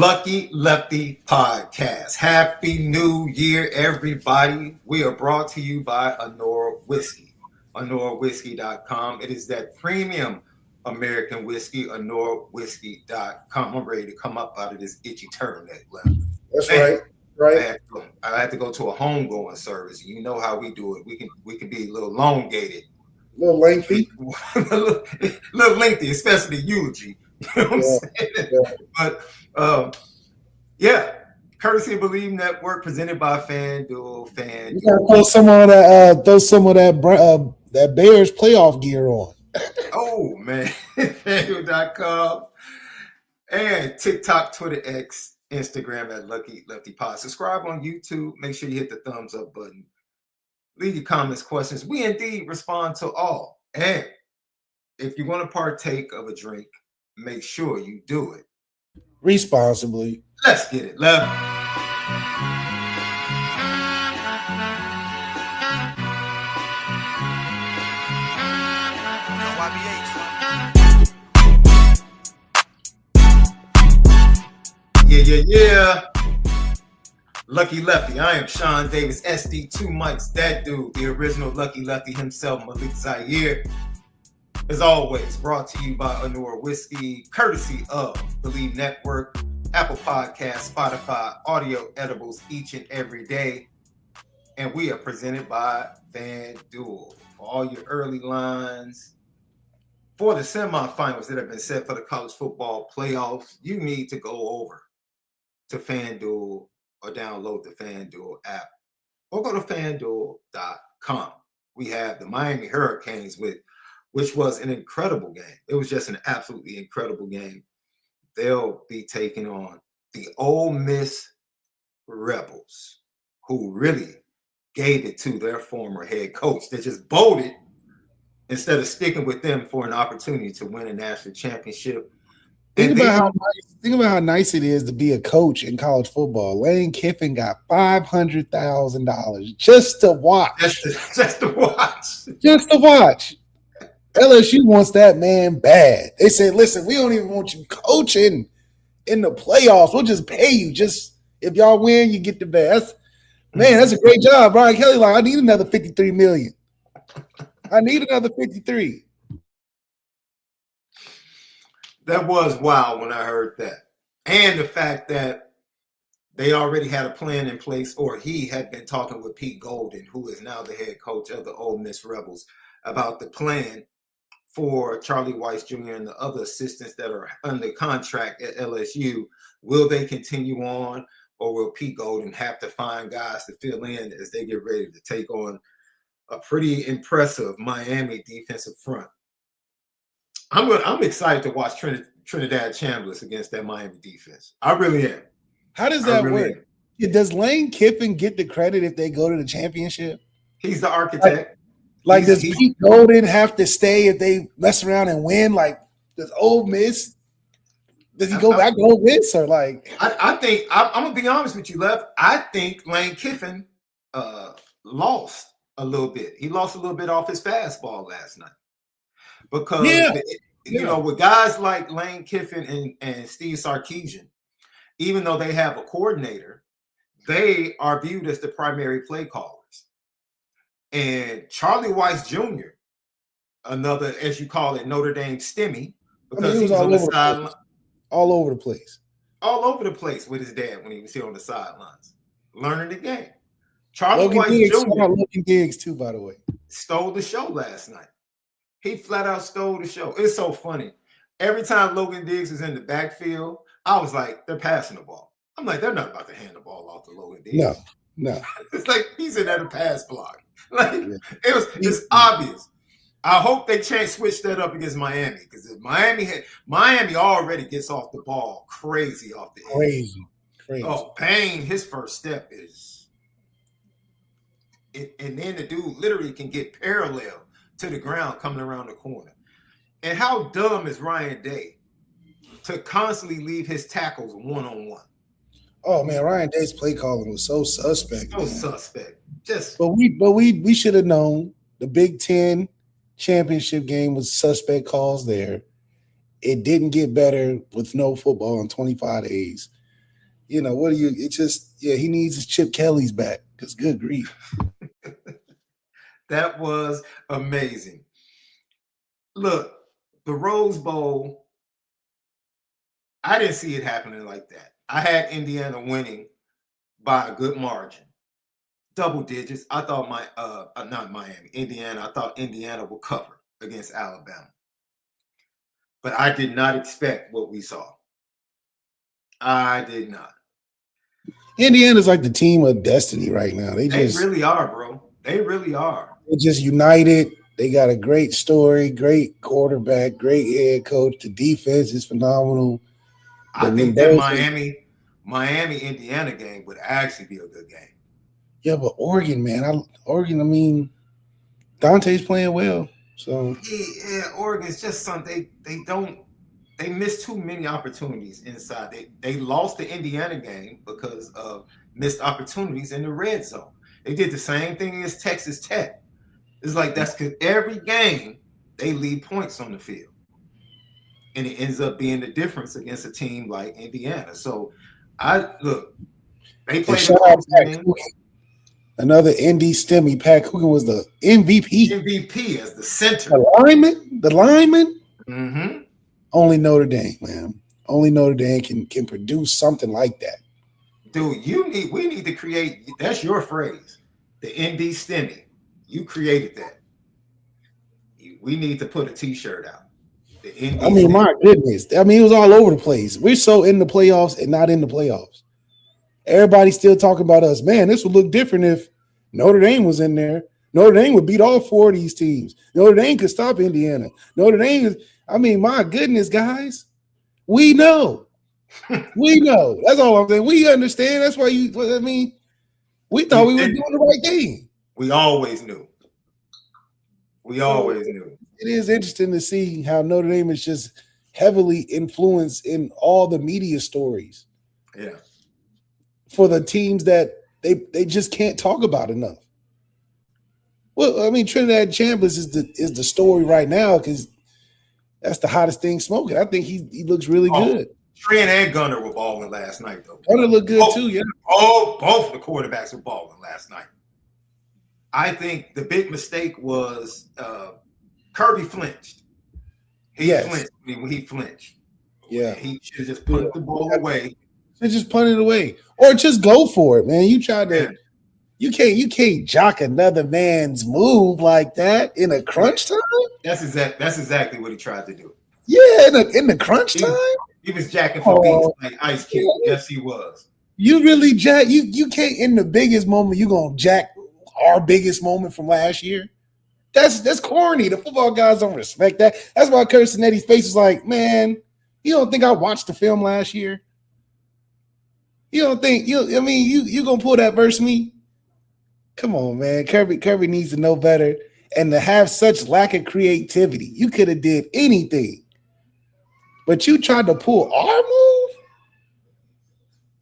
Lucky Lefty Podcast. Happy New Year, everybody. We are brought to you by Anora Whiskey. AnoraWhiskey.com. It is that premium American whiskey, AnoraWhiskey.com. I'm ready to come up out of this itchy turtleneck left. That's right. Right. I had to go to a homegoing service. You know how we do it. We can be a little elongated. A little lengthy. a little lengthy, especially eulogy. You know what I'm saying? Yeah. But courtesy of Bleav Network, presented by FanDuel. You gotta throw some of that Bears playoff gear on. Oh man, FanDuel.com and TikTok, Twitter, X, Instagram at Lucky Lefty Pod. Subscribe on YouTube. Make sure you hit the thumbs up button. Leave your comments, questions. We indeed respond to all. And if you want to partake of a drink, make sure you do it responsibly. Let's get it, love. Yeah. Lucky Lefty. I am Shaun Davis, SD, 2 mics, that dude, the original Lucky Lefty himself, Malik ZAIRE. As always, brought to you by Anora Whiskey, courtesy of Bleav Network, Apple Podcasts, Spotify, audio edibles each and every day. And we are presented by FanDuel. For all your early lines, for the semifinals that have been set for the college football playoffs, you need to go over to FanDuel or download the FanDuel app or go to FanDuel.com. We have the Miami Hurricanes which was an incredible game. It was just an absolutely incredible game. They'll be taking on the Ole Miss Rebels, who really gave it to their former head coach. They just bolted instead of sticking with them for an opportunity to win a national championship. Think about how nice it is to be a coach in college football. Lane Kiffin got $500,000 just to watch. Just to watch. Just to watch. LSU wants that man bad. They said, listen, we don't even want you coaching in the playoffs. We'll just pay you. Just if y'all win, you get the best. Man, that's a great job. Brian Kelly, like, I need another $53 million. I need another 53. That was wild when I heard that. And the fact that they already had a plan in place, or he had been talking with Pete Golden, who is now the head coach of the Ole Miss Rebels, about the plan for Charlie Weiss Jr. and the other assistants that are under contract at LSU. Will they continue on, or will Pete Golden have to find guys to fill in as they get ready to take on a pretty impressive Miami defensive front? I'm excited to watch Trinidad Chambliss against that Miami defense. I really am. How does that work? Does Lane Kiffin get the credit if they go to the championship? He's the architect. Like, does Pete Golden have to stay if they mess around and win? Like, does Ole Miss? Does he go back to Ole Miss, or like? I think I'm gonna be honest with you, Lev. I think Lane Kiffin lost a little bit. He lost a little bit off his fastball last night because you know, with guys like Lane Kiffin and Steve Sarkisian, even though they have a coordinator, they are viewed as the primary play callers. And Charlie Weiss Jr., another, as you call it, Notre Dame Stimmy, because he was on the sideline. All over the place. All over the place with his dad when he was here on the sidelines, learning the game. Charlie Logan Weiss Diggs, Jr. Logan Diggs too, by the way. Stole the show last night. He flat out stole the show. It's so funny. Every time Logan Diggs was in the backfield, I was like, they're passing the ball. I'm like, they're not about to hand the ball off to Logan Diggs. No. It's like he's in there to pass block. Like, it's obvious. I hope they switch that up against Miami, because if Miami already gets off the ball crazy off the edge. Crazy. Oh, Payne, his first step is, and then the dude literally can get parallel to the ground coming around the corner. And how dumb is Ryan Day to constantly leave his tackles one-on-one? Oh man, Ryan Day's play calling was so suspect. Suspect. But we should have known the Big Ten championship game was suspect calls there. It didn't get better with no football in 25 days. What do you? It's just he needs his Chip Kelly's back. Cause good grief. That was amazing. Look, the Rose Bowl, I didn't see it happening like that. I had Indiana winning by a good margin, double digits. I thought not Miami, Indiana. I thought Indiana would cover against Alabama, but I did not expect what we saw. I did not. Indiana's like the team of destiny right now. They really are, bro. They really are. They're just united. They got a great story, great quarterback, great head coach. The defense is phenomenal. I think that Miami Indiana game would actually be a good game. Yeah, but Oregon, man, Oregon. Dante's playing well. So yeah, Oregon's just something they missed too many opportunities inside. They lost the Indiana game because of missed opportunities in the red zone. They did the same thing as Texas Tech. It's like that's because every game they leave points on the field. And it ends up being the difference against a team like Indiana. So they played another Indy STEMI. Pat Coogan was the MVP. MVP as the center. The lineman. Mm-hmm. Only Notre Dame, man. Only Notre Dame can produce something like that. Dude, we need to create. That's your phrase, the Indy STEMI. You created that. We need to put a T-shirt out. My goodness. It was all over the place. We're so in the playoffs and not in the playoffs. Everybody's still talking about us. Man, this would look different if Notre Dame was in there. Notre Dame would beat all four of these teams. Notre Dame could stop Indiana. Notre Dame is, my goodness, guys. We know. We know. That's all I'm saying. We understand. That's why we thought we were doing the right thing. We always knew. It is interesting to see how Notre Dame is just heavily influenced in all the media stories. Yeah. For the teams that they just can't talk about enough. Well, Trinidad Chambliss is the story right now because that's the hottest thing smoking. I think he looks really good. Trent and Gunner were balling last night, though. Gunner looked good too, yeah. Both the quarterbacks were balling last night. I think the big mistake was Kirby flinched. He flinched when he flinched. Yeah. He should have just put the ball away. Just punt it away. Or just go for it, man. You try to you can't jock another man's move like that in a crunch time. That's exactly what he tried to do. Yeah, in the crunch time. He was jacking for beats like Ice Cube. Yes, he was. You really jack. You can't in the biggest moment. You gonna jack our biggest moment from last year. That's corny. The football guys don't respect that. That's why Kirstenetti's face was like, man, you don't think I watched the film last year? You don't think you gonna pull that versus me? Come on, man. Kirby needs to know better and to have such lack of creativity. You could have did anything. But you tried to pull our move?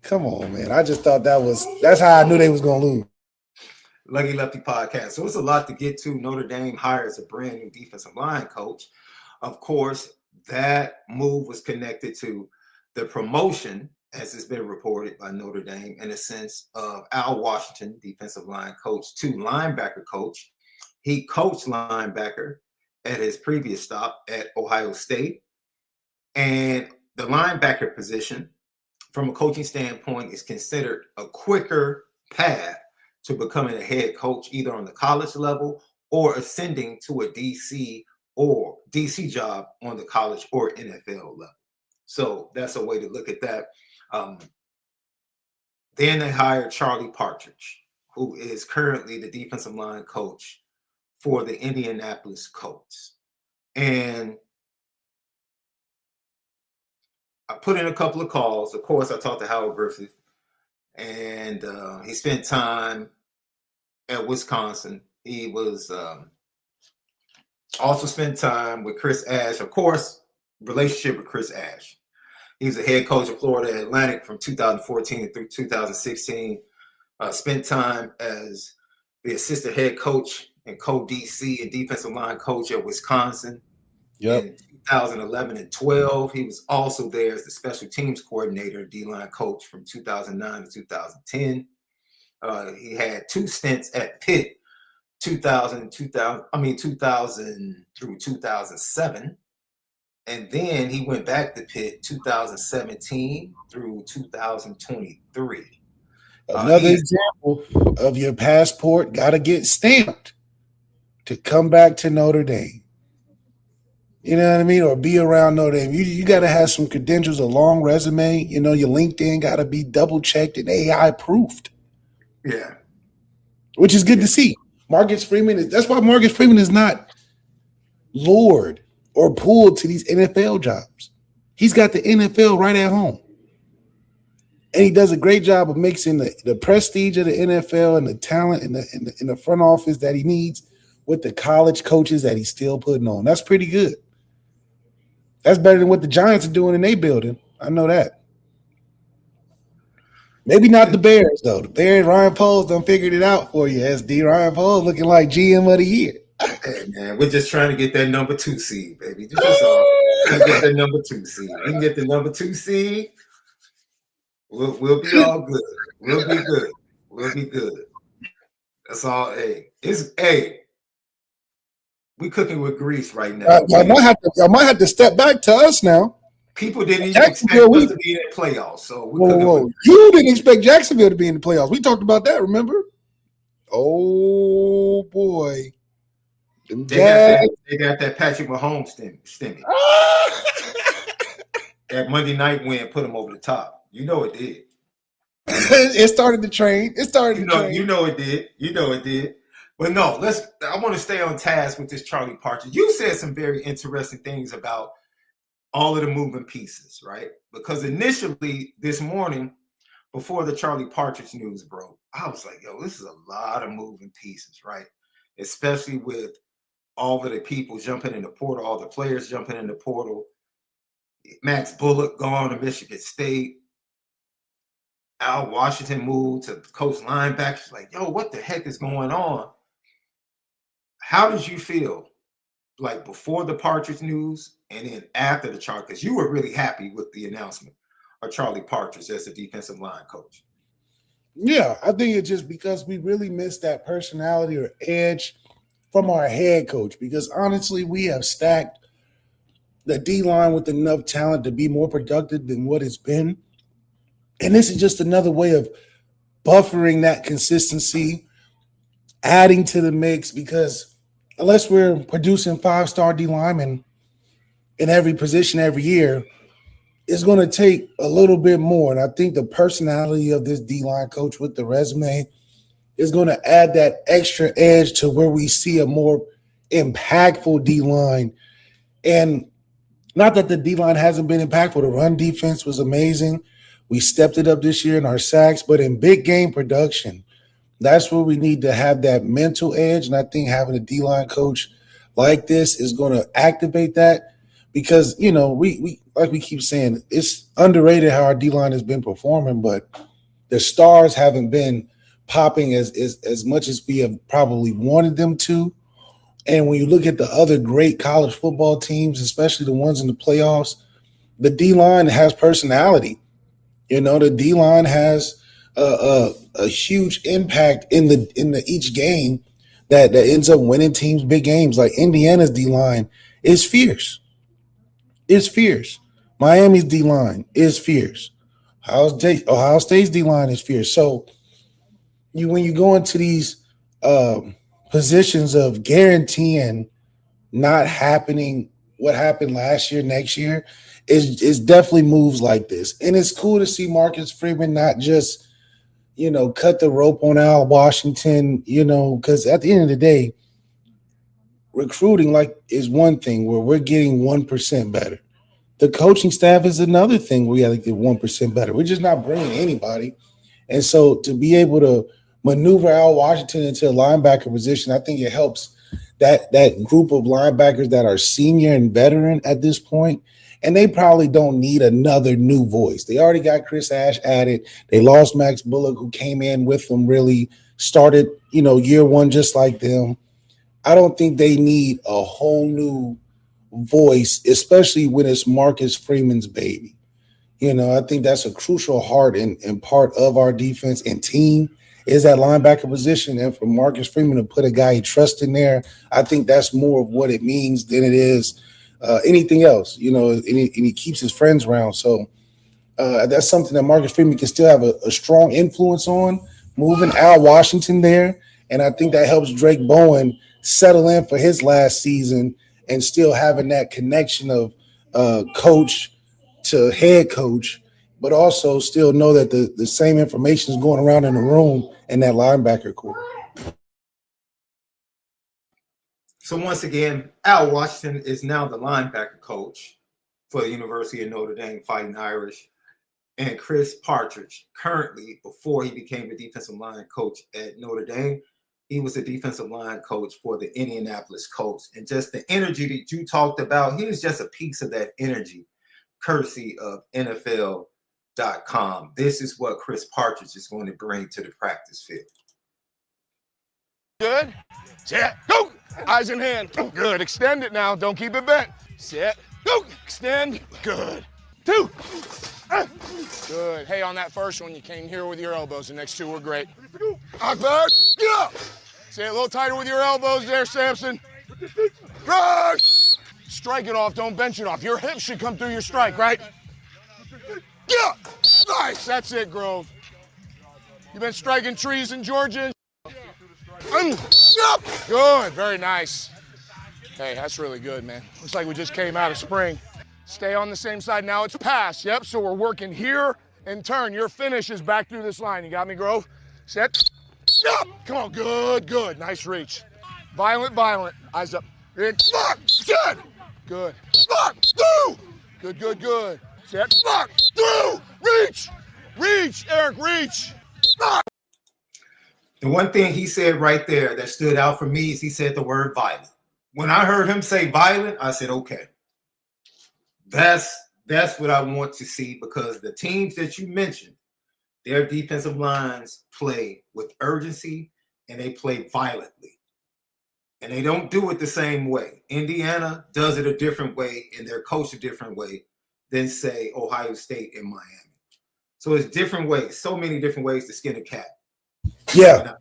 Come on, man. I just thought that's how I knew they was gonna lose. Lucky Lefty podcast. So it's a lot to get to. Notre Dame hires a brand new defensive line coach. Of course, that move was connected to the promotion, as it's been reported by Notre Dame, in a sense of Al Washington, defensive line coach, to linebacker coach. He coached linebacker at his previous stop at Ohio State. And the linebacker position, from a coaching standpoint, is considered a quicker path to becoming a head coach, either on the college level or ascending to a DC job on the college or NFL level. So that's a way to look at that. Then they hired Charlie Partridge, who is currently the defensive line coach for the Indianapolis Colts. And I put in a couple of calls. Of course, I talked to Howard Griffith, and he spent time at Wisconsin. He was also spent time with Chris Ash. Of course, relationship with Chris Ash. He was the head coach of Florida Atlantic from 2014 through 2016. Spent time as the assistant head coach and co-DC and defensive line coach at Wisconsin. Yep. In 2011 and 12, he was also there as the special teams coordinator, D-line coach from 2009 to 2010. He had 2 stints at Pitt, 2000 through 2007. And then he went back to Pitt 2017 through 2023. Another example of your passport got to get stamped to come back to Notre Dame. You know what I mean? Or be around Notre Dame. You got to have some credentials, a long resume. You know, your LinkedIn got to be double checked and AI proofed. Yeah. Which is good to see. Marcus Freeman that's why Marcus Freeman is not lured or pulled to these NFL jobs. He's got the NFL right at home. And he does a great job of mixing the prestige of the NFL and the talent in the front office that he needs with the college coaches that he's still putting on. That's pretty good. That's better than what the Giants are doing in their building. I know that. Maybe not the Bears, though. The Bears, Ryan Poles done figured it out for you, SD. Ryan Poles looking like GM of the year. Hey, man, we're just trying to get that number 2 seed, baby. Just all. We can get that number 2 seed. We can get the number 2 seed. We'll be all good. We'll be good. We'll be good. That's all. Hey, we cooking with grease right now. Y'all might have to step back to us now. People didn't even expect us to be in the playoffs. So whoa. You didn't expect Jacksonville to be in the playoffs. We talked about that, remember? Oh, boy. They got that Patrick Mahomes stimmy. That Monday night win put them over the top. You know it did. It started the train. You know it did. You know it did. But no, I want to stay on task with this Charlie Partridge. You said some very interesting things about all of the moving pieces, right? Because initially this morning, before the Charlie Partridge news broke, I was like, yo, this is a lot of moving pieces, right? Especially with all of the people jumping in the portal, all the players jumping in the portal. Max Bullock gone to Michigan State. Al Washington moved to coach linebackers. Like, yo, what the heck is going on? How did you feel like before the Partridge news and then after the Charlie? Because you were really happy with the announcement of Charlie Partridge as the defensive line coach. Yeah, I think it's just because we really missed that personality or edge from our head coach. Because honestly, we have stacked the D-line with enough talent to be more productive than what it's been. And this is just another way of buffering that consistency, adding to the mix, because unless we're producing 5-star D linemen in every position every year, it's going to take a little bit more. And I think the personality of this D-line coach with the resume is going to add that extra edge to where we see a more impactful D-line. And not that the D-line hasn't been impactful. The run defense was amazing. We stepped it up this year in our sacks, but in big game production, that's where we need to have that mental edge. And I think having a D-line coach like this is going to activate that, because, you know, we like we keep saying, it's underrated how our D-line has been performing, but the stars haven't been popping as much as we have probably wanted them to. And when you look at the other great college football teams, especially the ones in the playoffs, the D-line has personality. You know, the D-line has a huge impact in the each game that ends up winning teams big games. Like Indiana's D-line is fierce. It's fierce. Miami's D-line is fierce. Ohio State's D-line is fierce. So when you go into these positions of guaranteeing not happening what happened last year, next year, is definitely moves like this. And it's cool to see Marcus Freeman not just, you know, cut the rope on Al Washington, you know, because at the end of the day, recruiting is one thing where we're getting 1% better. The coaching staff is another thing where we got to get 1% better. We're just not bringing anybody. And so to be able to maneuver Al Washington into a linebacker position, I think it helps that group of linebackers that are senior and veteran at this point. And they probably don't need another new voice. They already got Chris Ash added. They lost Max Bullock, who came in with them, really started, you know, year one just like them. I don't think they need a whole new voice, especially when it's Marcus Freeman's baby. I think that's a crucial heart and part of our defense and team is that linebacker position. And for Marcus Freeman to put a guy he trusts in there, I think that's more of what it means than it is anything else, and he keeps his friends around. So that's something that Marcus Freeman can still have a strong influence on, moving Al Washington there. And I think that helps Drake Bowen settle in for his last season and still having that connection of coach to head coach, but also still know that the same information is going around in the room in that linebacker core. So once again, Al Washington is now the linebacker coach for the University of Notre Dame Fighting Irish. And Chris Partridge, currently, before he became the defensive line coach at Notre Dame, he was a defensive line coach for the Indianapolis Colts. And just the energy that you talked about, he was just a piece of that energy, courtesy of NFL.com. This is what Chris Partridge is going to bring to the practice field. Good. Set. Go. Eyes in hand. Good. Extend it now. Don't keep it bent. Set. Go. Extend. Good. 2. Good. Hey, on that first one, you came here with your elbows. The next 2 were great. Back. Get up. Say it a little tighter with your elbows there, Samson. Good. Strike it off. Don't bench it off. Your hips should come through your strike, right? Get up. Nice. That's it, Grove. You've been striking trees in Georgia. Good. Very nice. Hey, that's really good, man. Looks like we just came out of spring. Stay on the same side. Now it's pass. Yep, so we're working here and turn. Your finish is back through this line. You got me, Grove? Set. Yep. Come on. Good, good. Nice reach. Violent, violent. Eyes up. Lock. Set. Good. Lock. Through. Good, good, good. Set. Lock. Through. Reach. Reach, Eric. Reach. Lock. The one thing he said right there that stood out for me is he said the word violent. When I heard him say violent, I said, okay. That's what I want to see, because the teams that you mentioned, their defensive lines play with urgency and they play violently. And they don't do it the same way. Indiana does it a different way and they're coached a different way than, say, Ohio State and Miami. So it's different ways, so many different ways to skin a cat. Yeah.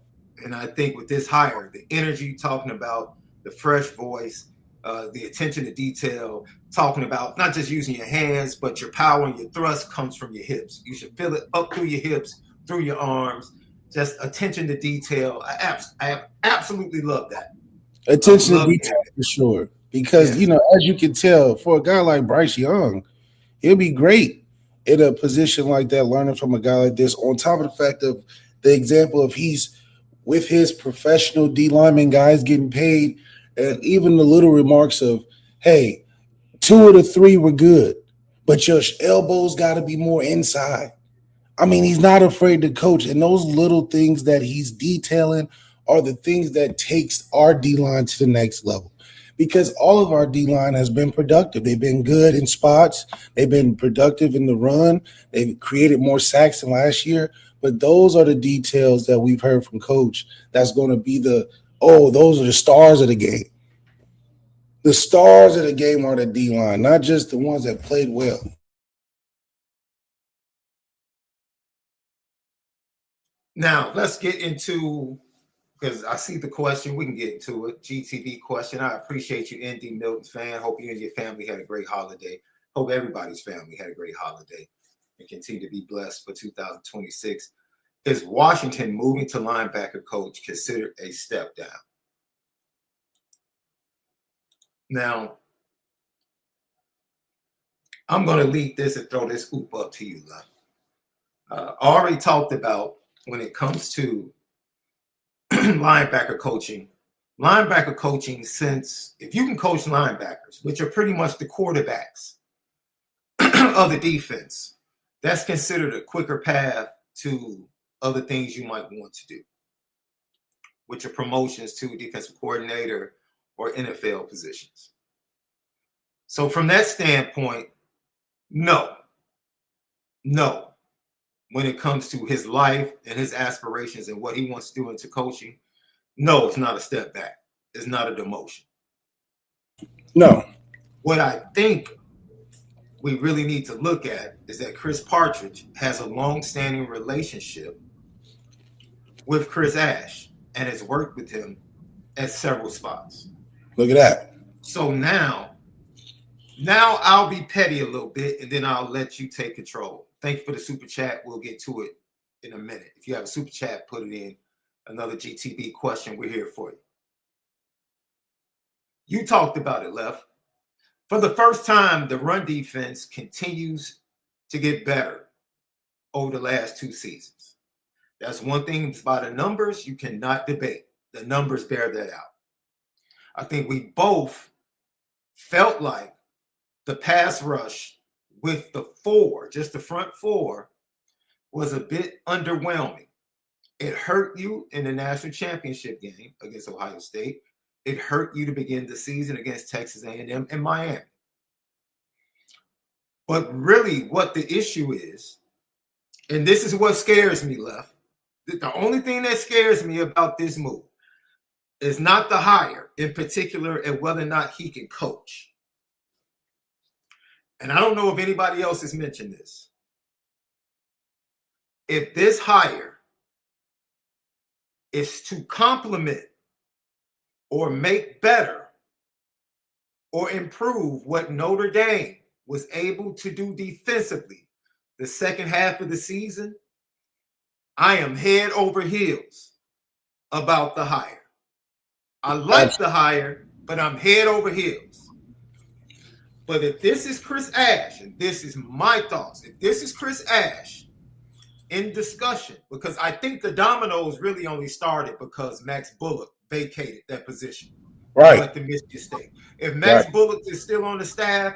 And I think with this hire, the energy talking about, the fresh voice, the attention to detail, talking about not just using your hands, but your power and your thrust comes from your hips. You should feel it up through your hips, through your arms, just attention to detail. I absolutely love that. Attention to detail for sure. Because, as you can tell, for a guy like Bryce Young, it'll be great in a position like that, learning from a guy like this, on top of the fact of the example of he's with his professional D lineman guys getting paid, and even the little remarks of, hey, 2 of the 3 were good, but your elbows got to be more inside. I mean, he's not afraid to coach, and those little things that he's detailing are the things that takes our D-line to the next level, because all of our D-line has been productive. They've been good in spots. They've been productive in the run. They've created more sacks than last year, but those are the details that we've heard from Coach that's going to be those are the stars of the game. The stars of the game are the D-line, not just the ones that played well. Now, let's get into, because I see the question, we can get into it. GTV question. I appreciate you, ND Milton fan. Hope you and your family had a great holiday. Hope everybody's family had a great holiday and continue to be blessed for 2026. Is Washington moving to linebacker coach considered a step down? Now, I'm going to lead this and throw this hoop up to you, Love. Already talked about when it comes to linebacker coaching, since if you can coach linebackers, which are pretty much the quarterbacks of the defense, that's considered a quicker path to other things you might want to do, which are promotions to defensive coordinator or NFL positions. So from that standpoint, no. When it comes to his life and his aspirations and what he wants to do into coaching, no, it's not a step back. It's not a demotion. No. What I think we really need to look at is that Chris Partridge has a long-standing relationship with Chris Ash and has worked with him at several spots. Look at that. So now I'll be petty a little bit, and then I'll let you take control. Thank you for the super chat. We'll get to it in a minute. If you have a super chat, put it in. Another GTB question, we're here for you. You talked about it, Left. For the first time, the run defense continues to get better over the last 2 seasons. That's one thing about the numbers you cannot debate. The numbers bear that out. I think we both felt like the pass rush with the 4, just the front 4, was a bit underwhelming. It hurt you in the national championship game against Ohio State. It hurt you to begin the season against Texas A&M and Miami. But really what the issue is, and this is what scares me, Left, the only thing that scares me about this move is not the hire in particular and whether or not he can coach. And I don't know if anybody else has mentioned this. If this hire is to complement or make better or improve what Notre Dame was able to do defensively the second half of the season, I am head over heels about the hire. I like the hire, but I'm head over heels. But if this is Chris Ash, and this is my thoughts, if this is Chris Ash in discussion, because I think the dominoes really only started because Max Bullock vacated that position. Right. At the Michigan State. If Max Bullock is still on the staff,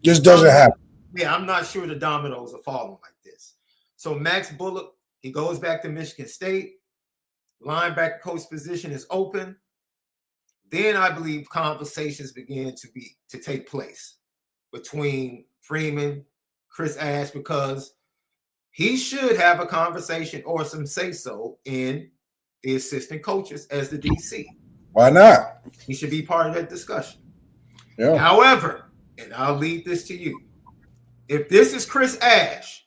just doesn't happen. Yeah, I'm not sure the dominoes are falling like this. So Max Bullock, he goes back to Michigan State. Linebacker coach position is open. Then I believe conversations begin to take place between Freeman, Chris Ash, because he should have a conversation or some say-so in the assistant coaches as the DC. Why not? He should be part of that discussion. Yeah. However, and I'll leave this to you, if this is Chris Ash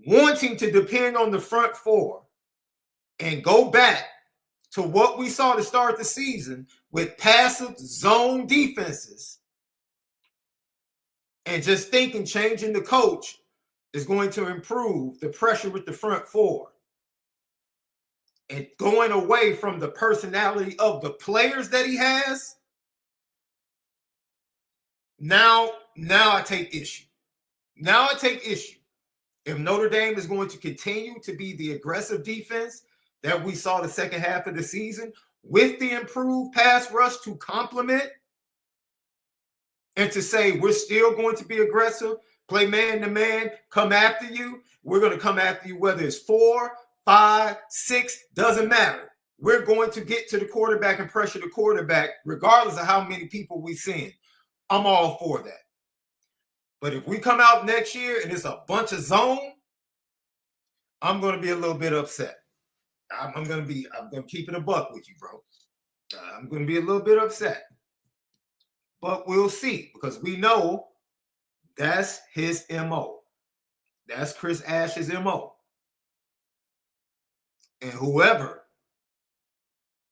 wanting to depend on the front 4 and go back to what we saw to start the season with passive zone defenses and just thinking changing the coach is going to improve the pressure with the front 4 and going away from the personality of the players that he has, now I take issue. Now I take issue. If Notre Dame is going to continue to be the aggressive defense that we saw the second half of the season with the improved pass rush to complement and to say we're still going to be aggressive, play man-to-man, come after you, we're going to come after you whether it's 4, 5, 6, doesn't matter. We're going to get to the quarterback and pressure the quarterback regardless of how many people we send. I'm all for that. But if we come out next year and it's a bunch of zone, I'm going to be a little bit upset. I'm going to keep it a buck with you, bro. I'm going to be a little bit upset. But we'll see, because we know that's his MO. That's Chris Ash's MO. And whoever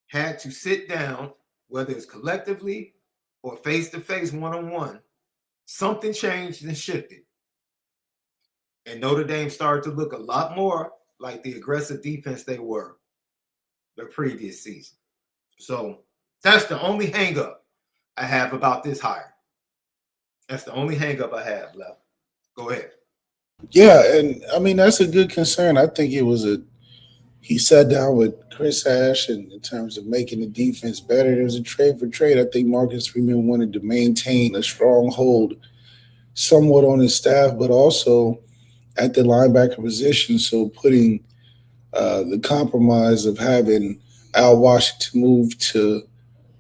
had to sit down, whether it's collectively or face-to-face, one-on-one, something changed and shifted. And Notre Dame started to look a lot more like the aggressive defense they were the previous season. So that's the only hang-up I have about this hire. That's the only hang-up I have left. Go ahead. Yeah, and I mean, that's a good concern. I think he sat down with Chris Ash and in terms of making the defense better. There was a trade for trade. I think Marcus Freeman wanted to maintain a strong hold somewhat on his staff, but also at the linebacker position. So putting the compromise of having Al Washington move to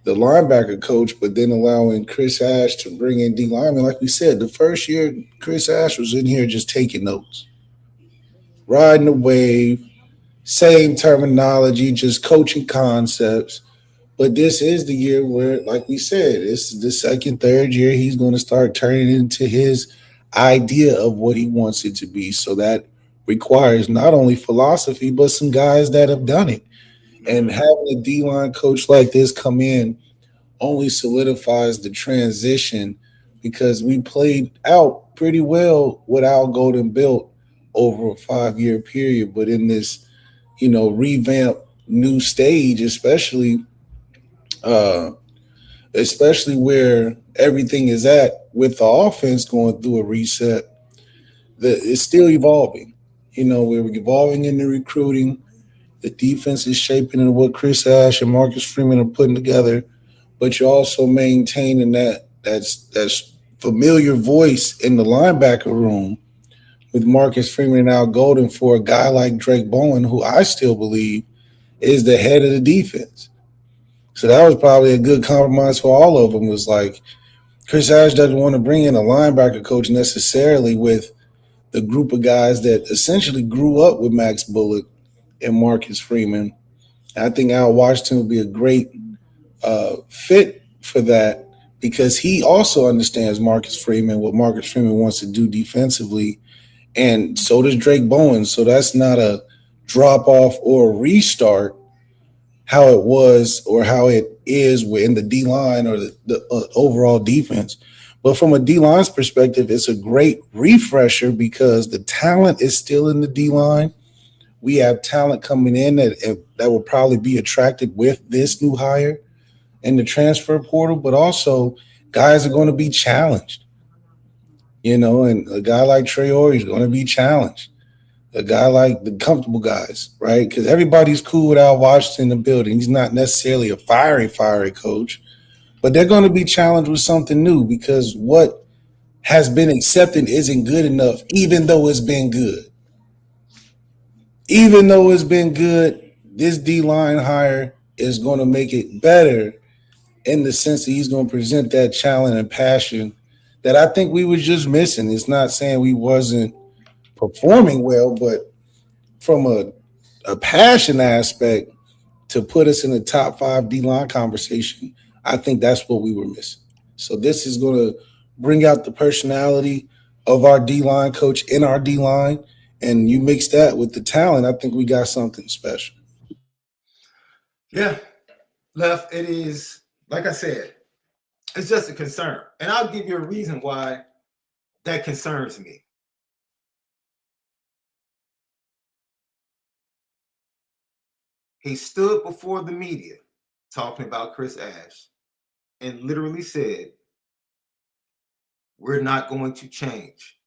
the linebacker coach, but then allowing Chris Ash to bring in D lineman. Like we said, the first year Chris Ash was in here just taking notes, riding the wave, same terminology, just coaching concepts. But this is the year where, like we said, it's the second, third year he's going to start turning into his idea of what he wants it to be. So that requires not only philosophy, but some guys that have done it. And Mhm. having a D line coach like this come in only solidifies the transition because we played out pretty well with Al Golden built over a 5 year period. But in this, revamp new stage, uh, especially where everything is at with the offense going through a reset, it's still evolving. We're evolving in the recruiting. The defense is shaping into what Chris Ash and Marcus Freeman are putting together, but you're also maintaining that's familiar voice in the linebacker room with Marcus Freeman and Al Golden for a guy like Drake Bowen, who I still believe is the head of the defense. So that was probably a good compromise for all of them. Was like Chris Ash doesn't want to bring in a linebacker coach necessarily with the group of guys that essentially grew up with Max Bullock and Marcus Freeman. I think Al Washington would be a great fit for that because he also understands Marcus Freeman, what Marcus Freeman wants to do defensively, and so does Drake Bowen. So that's not a drop off or a restart how it was or how it is in the D line or the overall defense. But from a D line's perspective, it's a great refresher because the talent is still in the D line. We have talent coming in that will probably be attracted with this new hire in the transfer portal, but also guys are going to be challenged, and a guy like Trey Ori is going to be challenged. A guy like the comfortable guys, right? Because everybody's cool with Al Washington in the building. He's not necessarily a fiery coach, but they're going to be challenged with something new because what has been accepted isn't good enough, even though it's been good. Even though it's been good, this D line hire is going to make it better in the sense that he's going to present that challenge and passion that I think we was just missing. It's not saying we wasn't performing well, but from a passion aspect to put us in the top five D line conversation, I think that's what we were missing. So this is going to bring out the personality of our D line coach in our D line, and you mix that with the talent. I think we got something special. Yeah, left. It is like I said. It's just a concern, and I'll give you a reason why that concerns me. He stood before the media talking about Chris Ash and literally said, "We're not going to change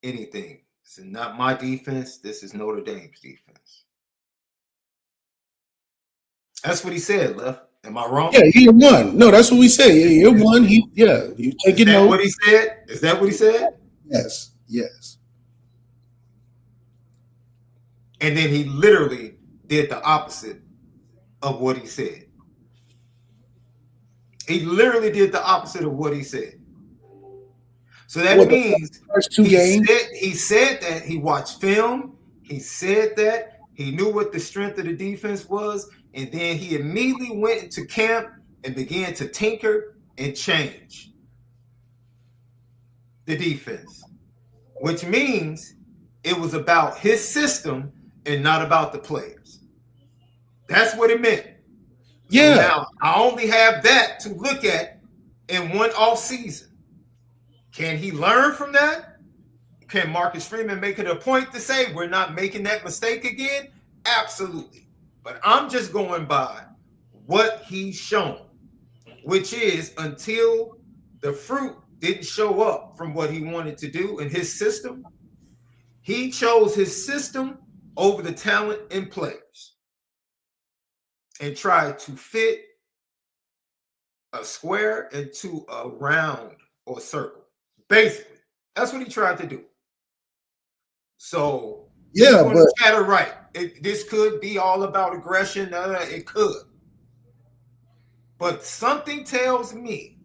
anything. This is not my defense. This is Notre Dame's defense." That's what he said, Left. Am I wrong? Yeah, year one. No, that's what we say. Yeah, year one. You take Is your that note. what he said? Is that what he said? Yes, yes. And then he literally did the opposite of what he said. He literally did the opposite of what he said. So that What the means first two games? he said that he watched film. He said that he knew what the strength of the defense was, and then he immediately went into camp and began to tinker and change the defense, which means it was about his system and not about the players. That's what it meant. So Yeah, now I only have that to look at in one off season. Can he learn from that? Can Marcus Freeman make it a point to say we're not making that mistake again? Absolutely. But I'm just going by what he's shown, which is until the fruit didn't show up from what he wanted to do in his system, he chose his system over the talent and players and tried to fit a square into a round or circle. Basically, that's what he tried to do. So he's yeah, going but to chatter right. This could be all about aggression. It could. But something tells me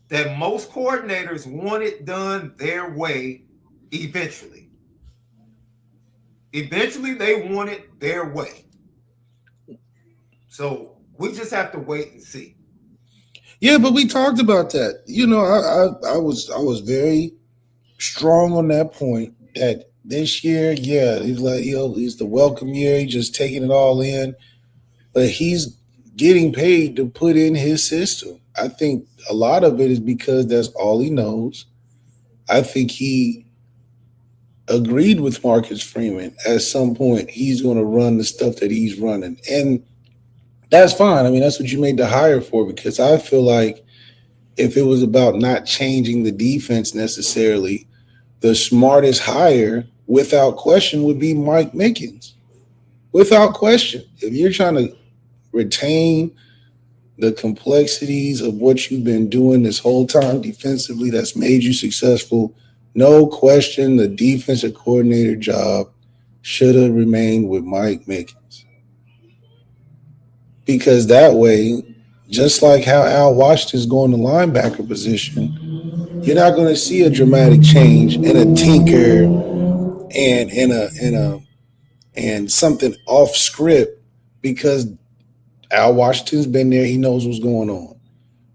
that most coordinators want it done their way eventually. Eventually, they want it their way. So we just have to wait and see. Yeah, but we talked about that. I was very strong on that point that this year, yeah, he's the welcome year. He's just taking it all in, but he's getting paid to put in his system. I think a lot of it is because that's all he knows. I think he agreed with Marcus Freeman at some point. He's going to run the stuff that he's running, and that's fine. I mean, that's what you made the hire for. Because I feel like if it was about not changing the defense necessarily, the smartest hire, without question, would be Mike Mickens. Without question. If you're trying to retain the complexities of what you've been doing this whole time defensively that's made you successful, no question the defensive coordinator job should have remained with Mike Mickens. Because that way, just like how Al Washington's going to linebacker position, you're not going to see a dramatic change and a tinker and something off script because Al Washington's been there. He knows what's going on.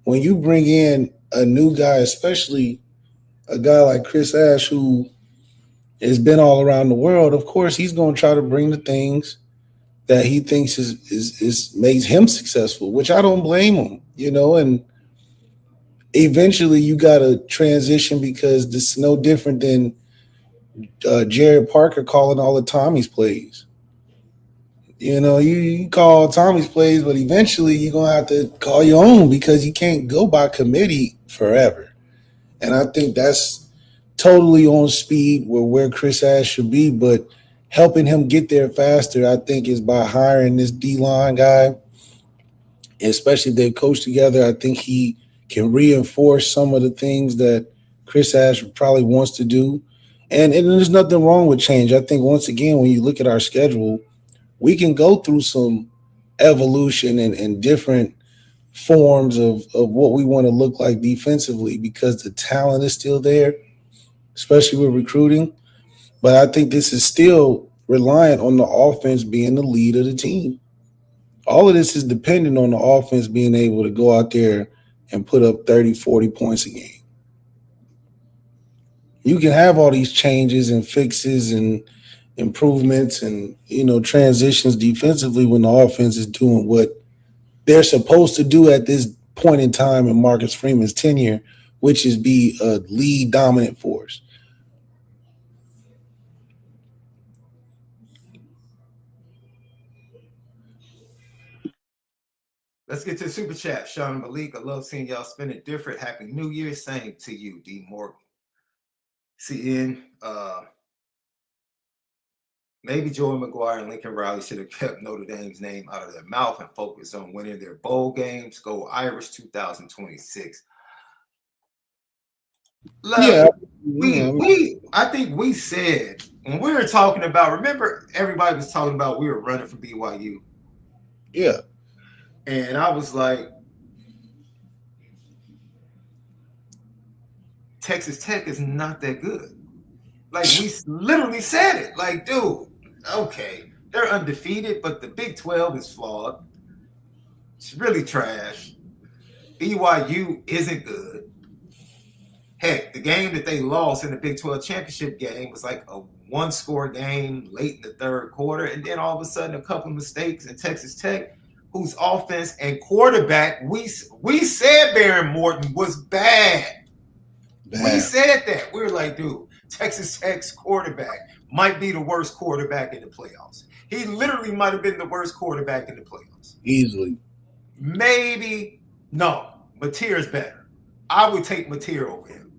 When you bring in a new guy, especially a guy like Chris Ash, who has been all around the world, of course he's going to try to bring the things that he thinks is makes him successful, which I don't blame him, and eventually you got to transition because this is no different than Jared Parker calling all the Tommy's plays. You call Tommy's plays, but eventually you're going to have to call your own because you can't go by committee forever. And I think that's totally on speed where Chris Ash should be, but helping him get there faster, I think, is by hiring this D-line guy, especially if they've coached together. I think he can reinforce some of the things that Chris Ash probably wants to do. And there's nothing wrong with change. I think, once again, when you look at our schedule, we can go through some evolution and different forms of what we want to look like defensively because the talent is still there, especially with recruiting. But I think this is still reliant on the offense being the lead of the team. All of this is dependent on the offense being able to go out there and put up 30, 40 points a game. You can have all these changes and fixes and improvements and, transitions defensively when the offense is doing what they're supposed to do at this point in time in Marcus Freeman's tenure, which is be a lead dominant force. Let's get to the super chat. Shaun and Malik, I love seeing y'all spend it different. Happy New Year. Same to you, D. Morgan. CN, maybe Joey McGuire and Lincoln Riley should have kept Notre Dame's name out of their mouth and focused on winning their bowl games. Go Irish 2026. Yeah. I think we said when we were talking about, remember everybody was talking about we were running for BYU. Yeah. And I was like, Texas Tech is not that good. Like, we literally said it. Like, dude, okay, they're undefeated, but the Big 12 is flawed. It's really trash. BYU isn't good. Heck, the game that they lost in the Big 12 championship game was like a one-score game late in the third quarter, and then all of a sudden a couple of mistakes in Texas Tech, whose offense and quarterback, we said Baron Morton was bad. We said that. We were like, dude, Texas Tech's quarterback might be the worst quarterback in the playoffs. He literally might have been the worst quarterback in the playoffs. Easily. Maybe. No. Mateer's better. I would take Mateer over him.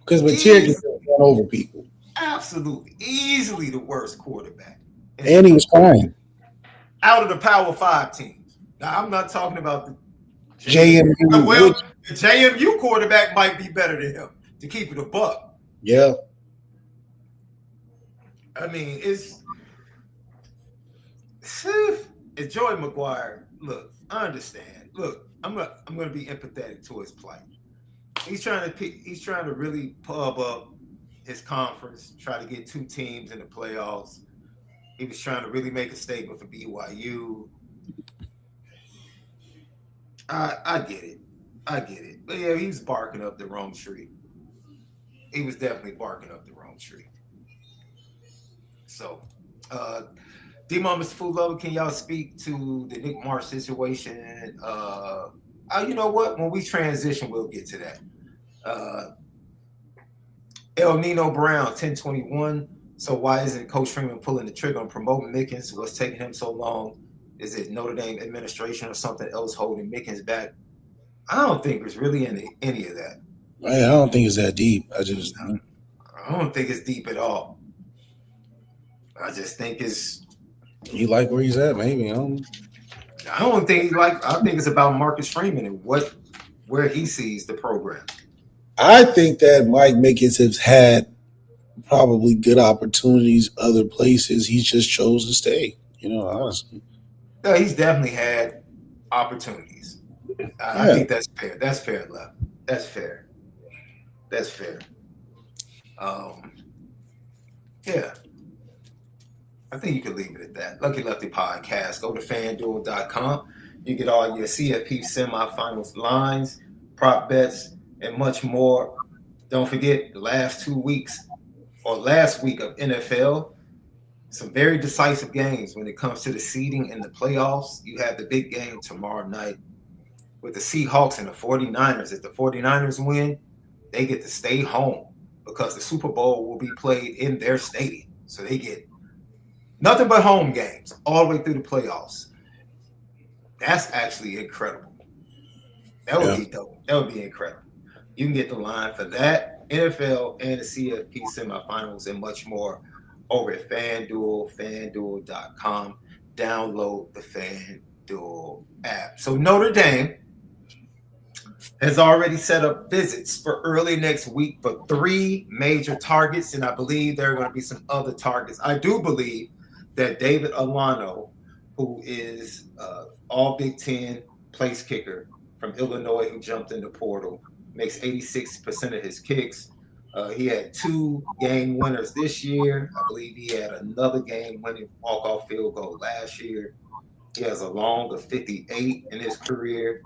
Because Mateer can run over people. Absolutely. Easily the worst quarterback. And he was fine. Out of the Power 5 teams. Now, I'm not talking about the JMU. Well, the JMU quarterback might be better than him, to keep it a buck. Yeah. I mean, it's Joey McGuire. Look, I understand. Look, I'm gonna be empathetic to his plight. He's trying to really pub up his conference, try to get 2 teams in the playoffs. He was trying to really make a statement for BYU. I get it. But yeah, he was barking up the wrong tree. He was definitely barking up the wrong tree. So, D-Mom, Mr. Food Lover, can y'all speak to the Nick Marsh situation? You know what? When we transition, we'll get to that. El Nino Brown, 1021. So why isn't Coach Freeman pulling the trigger on promoting Mickens? What's taking him so long? Is it Notre Dame administration or something else holding Mickens back? I don't think there's really any of that. I don't think it's that deep. I don't think it's deep at all. I just think he like where he's at, maybe. I don't think I think it's about Marcus Freeman and where he sees the program. I think that Mike Mickens has had probably good opportunities other places. He just chose to stay, honestly. Yeah, he's definitely had opportunities. I think that's fair. That's fair, Left. That's fair. Yeah. I think you can leave it at that. Lucky Lefty Podcast. Go to FanDuel.com. You get all your CFP semifinals lines, prop bets, and much more. Don't forget the last week of NFL. Some very decisive games when it comes to the seeding in the playoffs. You have the big game tomorrow night with the Seahawks and the 49ers. If the 49ers win, they get to stay home because the Super Bowl will be played in their stadium. So they get nothing but home games all the way through the playoffs. That's actually incredible. That would be dope. That would be incredible. You can get the line for that, NFL, and the CFP semifinals and much more over at FanDuel, FanDuel.com. Download the FanDuel app. So Notre Dame has already set up visits for early next week for 3 major targets, and I believe there are going to be some other targets. I do believe that David Alano, who is all Big Ten place kicker from Illinois who jumped in the portal, makes 86% of his kicks. He had 2 game winners this year. I believe he had another game-winning walk-off field goal last year. He has a long of 58 in his career,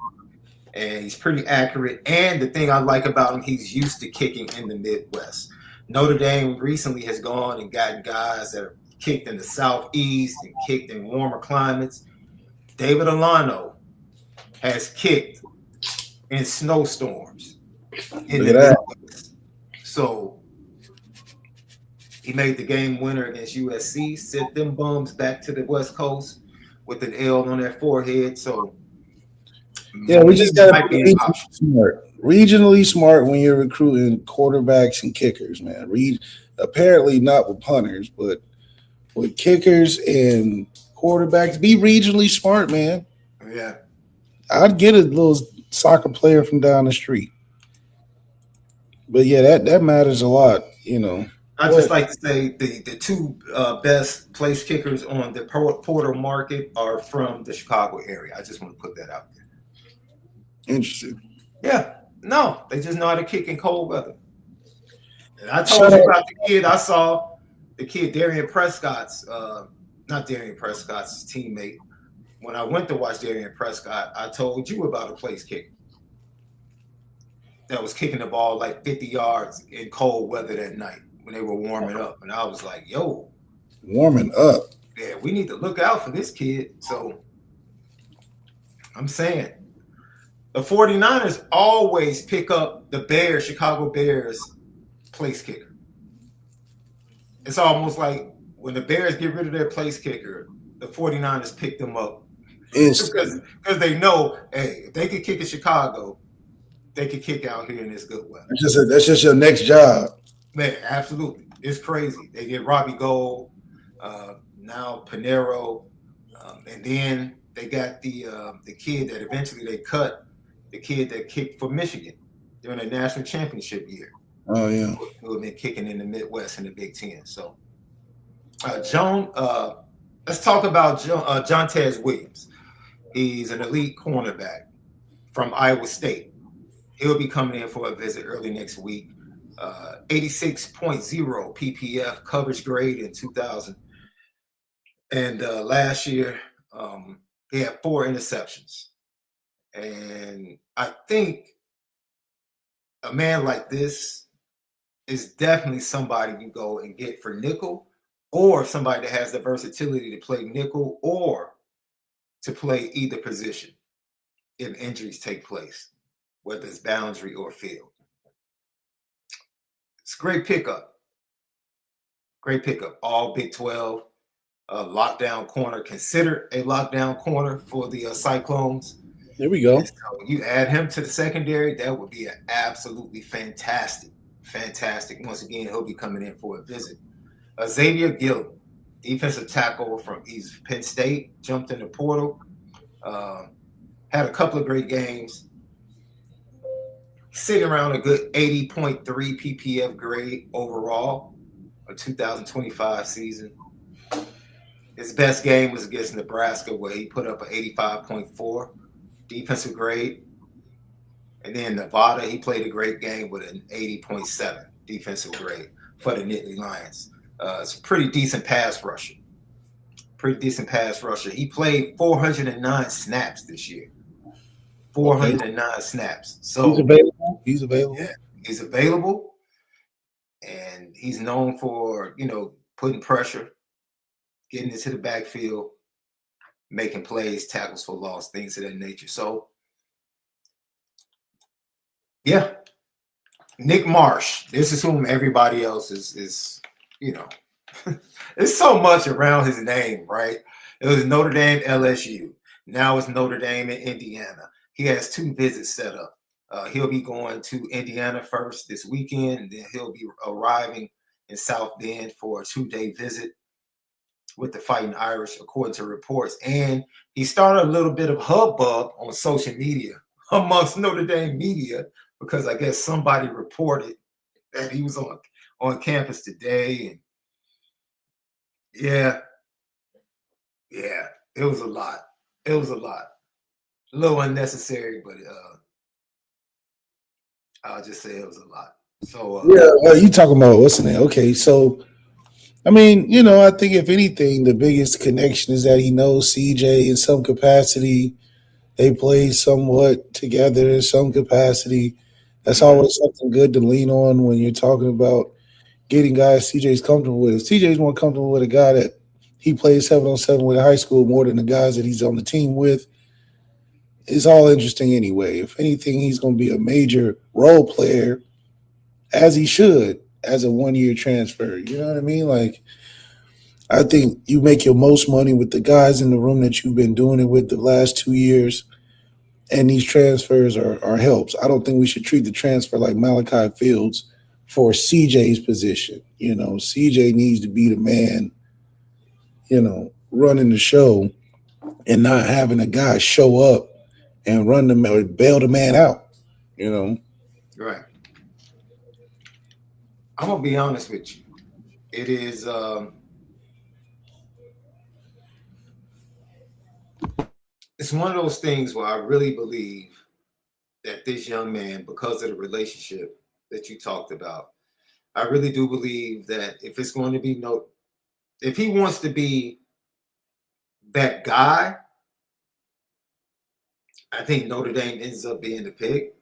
and he's pretty accurate. And the thing I like about him, he's used to kicking in the Midwest. Notre Dame recently has gone and gotten guys that have kicked in the Southeast and kicked in warmer climates. David Alano has kicked in snowstorms in the Midwest. So he made the game winner against USC, sent them bums back to the West Coast with an L on their forehead. So yeah, we just got to be regionally smart when you're recruiting quarterbacks and kickers, man. Apparently not with punters, but with kickers and quarterbacks, be regionally smart, man. Yeah, I'd get a little soccer player from down the street. But yeah, that matters a lot, I just like to say the 2 best place kickers on the portal market are from the Chicago area. I just want to put that out there. Interesting. Yeah, no, they just know how to kick in cold weather. And I told you about the kid I saw, the kid Darian Prescott's, not Darian Prescott's teammate. When I went to watch Darian Prescott, I told you about a place kicker that was kicking the ball like 50 yards in cold weather that night when they were warming up. And I was like, yo. Warming up. Yeah, we need to look out for this kid. So I'm saying the 49ers always pick up the Chicago Bears place kicker. It's almost like when the Bears get rid of their place kicker, the 49ers pick them up. Because they know, hey, if they could kick in Chicago, they could kick out here in this good weather. That's just your next job. Man, absolutely. It's crazy. They get Robbie Gold, now Pinero, and then they got the kid that eventually they cut, the kid that kicked for Michigan during the national championship year. Oh, yeah. Who have been kicking in the Midwest in the Big Ten. So, Joan, let's talk about Jontez Williams. He's an elite cornerback from Iowa State. He'll be coming in for a visit early next week. 86.0 PPF coverage grade in 2000. And last year, he had 4 interceptions. And I think a man like this is definitely somebody you go and get for nickel, or somebody that has the versatility to play nickel or to play either position if injuries take place, whether it's boundary or field. It's a great pickup. Great pickup. All Big 12 lockdown corner, considered a lockdown corner for the Cyclones. There we go. And so you add him to the secondary, that would be an absolutely fantastic. Once again, he'll be coming in for a visit. Xavier Gill, defensive tackle from East Penn State, jumped in the portal. Had a couple of great games. Sitting around a good 80.3 PPF grade overall, a 2025 season. His best game was against Nebraska, where he put up an 85.4 defensive grade. And then Nevada, he played a great game with an 80.7 defensive grade for the Nittany Lions. It's a pretty decent pass rusher. He played 409 snaps this year. 409 snaps. So He's available. Yeah, he's available. And he's known for, putting pressure, getting into the backfield, making plays, tackles for loss, things of that nature. So, yeah. Nick Marsh. This is whom everybody else is There's so much around his name, right? It was Notre Dame, LSU. Now it's Notre Dame and Indiana. He has 2 visits set up. He'll be going to Indiana first this weekend, and then he'll be arriving in South Bend for a 2-day visit with the Fighting Irish, according to reports. And he started a little bit of hubbub on social media amongst Notre Dame media, because I guess somebody reported that he was on campus today. And yeah, it was a lot. A little unnecessary, but I'll just say it was a lot. So you talking about what's in it? Okay, so I mean, I think if anything, the biggest connection is that he knows CJ in some capacity. They play somewhat together in some capacity. That's always something good to lean on when you're talking about getting guys CJ's comfortable with. If CJ's more comfortable with a guy that he plays 7-on-7 with in high school more than the guys that he's on the team with, it's all interesting anyway. If anything, he's going to be a major role player, as he should, as a 1-year transfer. You know what I mean? Like, I think you make your most money with the guys in the room that you've been doing it with the last 2 years, and these transfers are helps. I don't think we should treat the transfer like Malachi Fields for CJ's position. CJ needs to be the man, running the show and not having a guy show up and run the man or bail the man out, Right. I'm gonna be honest with you. It is it's one of those things where I really believe that this young man, because of the relationship that you talked about, I really do believe that if it's going to be if he wants to be that guy, I think Notre Dame ends up being the pick.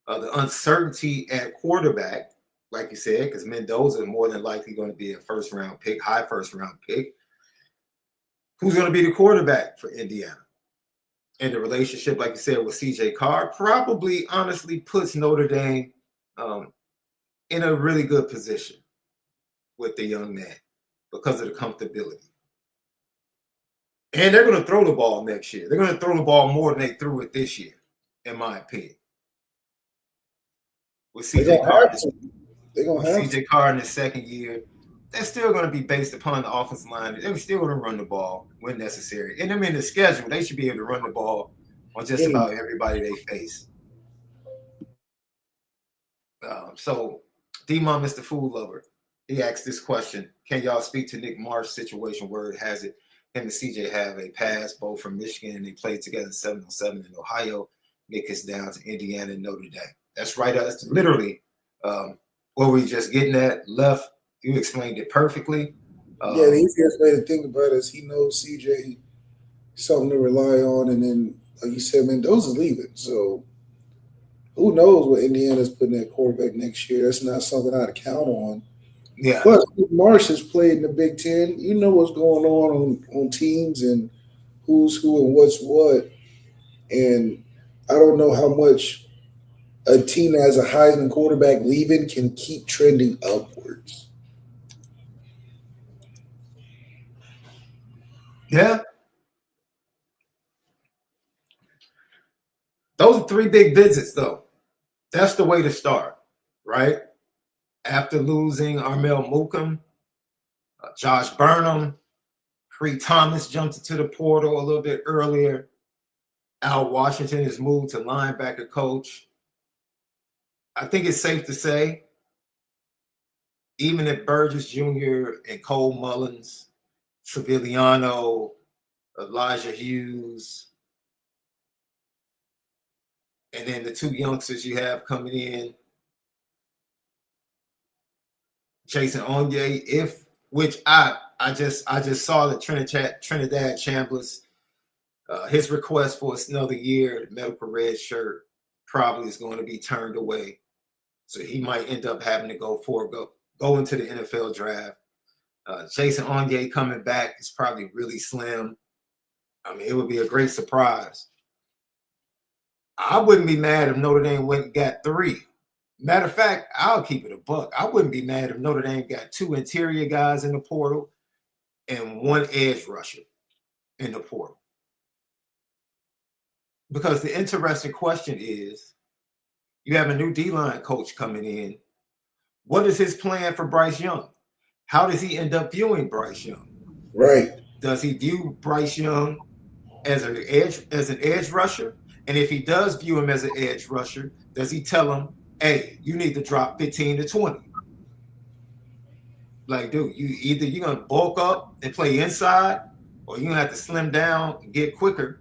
The uncertainty at quarterback, like you said, because Mendoza is more than likely going to be a first-round pick, high first-round pick. Who's going to be the quarterback for Indiana? And the relationship, like you said, with CJ Carr probably honestly puts Notre Dame in a really good position with the young man because of the comfortability. And they're going to throw the ball next year. They're going to throw the ball more than they threw it this year, in my opinion. With CJ Carr in his second year, they're still going to be based upon the offensive line. They're still going to run the ball when necessary. And I mean, the schedule, they should be able to run the ball on just about everybody they face. So, D-Mom, Mr. Food Lover, he asked this question: can y'all speak to Nick Marsh's situation? Word has it, him and CJ have a pass, both from Michigan, and they played together 7-on-7 in Ohio. Nick is down to Indiana and Notre Dame. That's right. That's literally what were you just getting at? Left, you explained it perfectly. Yeah, the easiest way to think about it is he knows CJ something to rely on, and then like you said, Mendoza's leaving, so who knows what Indiana's putting at quarterback next year? That's not something I'd count on. Yeah. Plus, Marsh has played in the Big Ten. You know what's going on teams and who's who and what's what. And I don't know how much a team that has a Heisman quarterback leaving can keep trending upwards. Yeah. Those are 3 big visits, though. That's the way to start, right? After losing Armel Mukam, Josh Burnham, Creed Thomas jumped into the portal a little bit earlier. Al Washington has moved to linebacker coach. I think it's safe to say, even if Burgess Jr. and Cole Mullins, Sevillano, Elijah Hughes, and then the 2 youngsters you have coming in, Jason Onye, which I just saw that Trinidad Chambliss, his request for another year, the medical red shirt, probably is going to be turned away. So he might end up having to go into the NFL draft. Jason Onye coming back is probably really slim. I mean, it would be a great surprise. I wouldn't be mad if Notre Dame went and got 3. Matter of fact, I'll keep it a buck. I wouldn't be mad if Notre Dame got 2 interior guys in the portal and 1 edge rusher in the portal. Because the interesting question is, you have a new D-line coach coming in. What is his plan for Bryce Young? How does he end up viewing Bryce Young? Right. Does he view Bryce Young as an edge rusher? And if he does view him as an edge rusher, does he tell him, hey, you need to drop 15 to 20? Like, dude, you're going to bulk up and play inside, or you're going to have to slim down and get quicker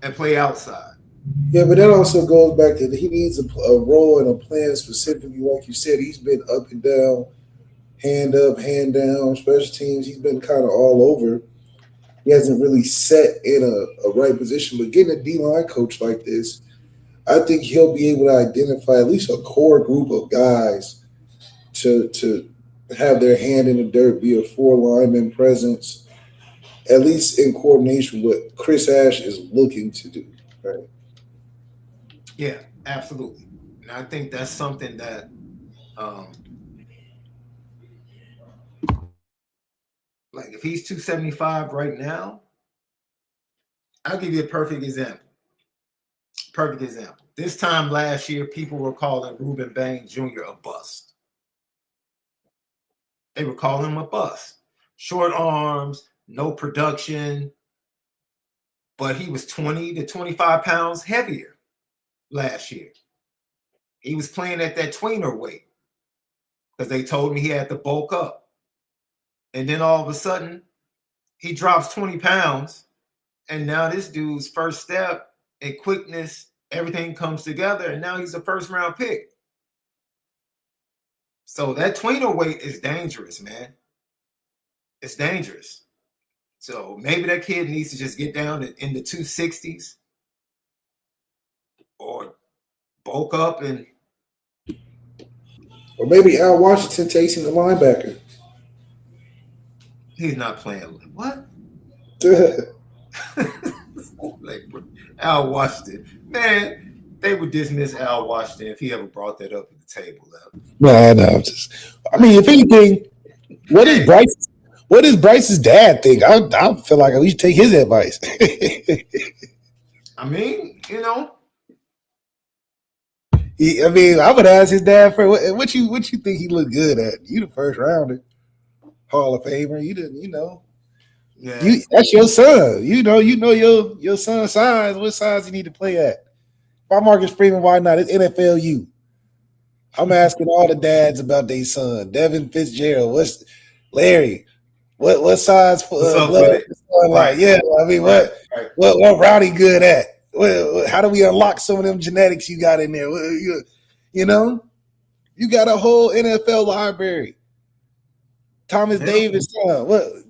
and play outside. Yeah, but that also goes back to he needs a role and a plan specifically. Like you said, he's been up and down, hand up, hand down, special teams. He's been kind of all over. He hasn't really set in a right position. But getting a D-line coach like this, I think he'll be able to identify at least a core group of guys to have their hand in the dirt, be a 4-lineman presence, at least in coordination with what Chris Ash is looking to do. Right? Yeah, absolutely. And I think that's something that like if he's 275 right now, I'll give you a perfect example. This time last year, people were calling Reuben Bain Jr. a bust. They were calling him a bust. Short arms, no production, but he was 20 to 25 pounds heavier last year. He was playing at that tweener weight because they told me he had to bulk up. And then all of a sudden, he drops 20 pounds, and now this dude's first step and quickness, everything comes together, and now he's a first-round pick. So that tweener weight is dangerous, man. It's dangerous. So maybe that kid needs to just get down in the 260s or bulk up and... Or maybe Al Washington takes him the linebacker. He's not playing. What? Like Al Washington. Man, they would dismiss Al Washington if he ever brought that up at the table. No. I mean, if anything, what is Bryce's dad think? I feel like we should take his advice. I mean, you know. I would ask his dad for what you think he looked good at. You the first rounder. Hall of Famer, you didn't, Yeah. That's your son. You know your son's size. What size you need to play at? If I'm Marcus Freeman, why not? It's NFLU. I'm asking all the dads about their son. Devin Fitzgerald. What's Larry? What size for right. like? Yeah, I mean, what route he good at? How do we unlock some of them genetics you got in there? You know? You got a whole NFL library. Thomas Davis,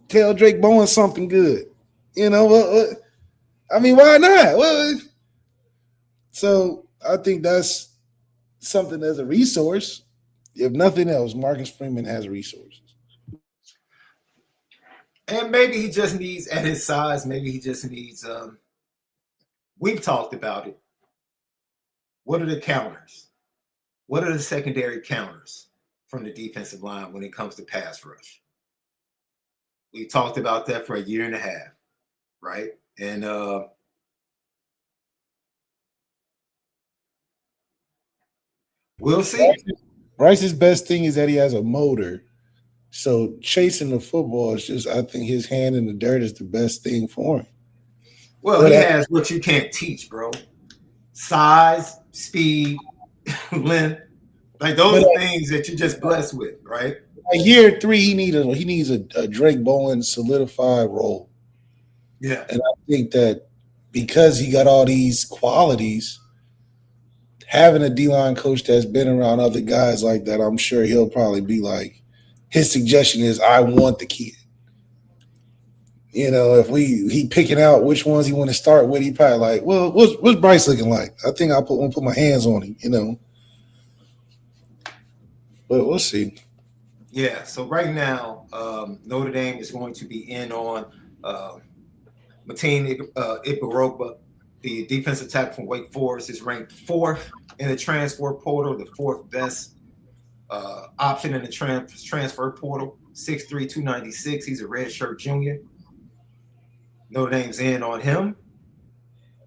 tell Drake Bowen something good. You know what? I mean, why not? So I think that's something as a resource. If nothing else, Marcus Freeman has resources. And maybe he just needs, at his size, maybe he just needs, we've talked about it. What are the counters? What are the secondary counters from the defensive line when it comes to pass rush? We talked about that for a year and a half, right? And we'll see. Bryce's best thing is that he has a motor. So chasing the football is just, I think his hand in the dirt is the best thing for him. Well, he has what you can't teach, bro. Size, speed, length. Like those are things that you're just blessed with, right? Year 3, he needs a Drake Bowen solidified role. Yeah. And I think that because he got all these qualities, having a D-line coach that's been around other guys like that, I'm sure he'll probably be like, his suggestion is, I want the kid. You know, if he picking out which ones he want to start with, he probably like, well, what's Bryce looking like? I think I'll put my hands on him, you know. But we'll see. Yeah, so right now, Notre Dame is going to be in on Mateen Ibarogba, the defensive tackle from Wake Forest, is ranked 4th in the transfer portal, the 4th best option in the transfer portal, 6'3", 296. He's a redshirt junior. Notre Dame's in on him.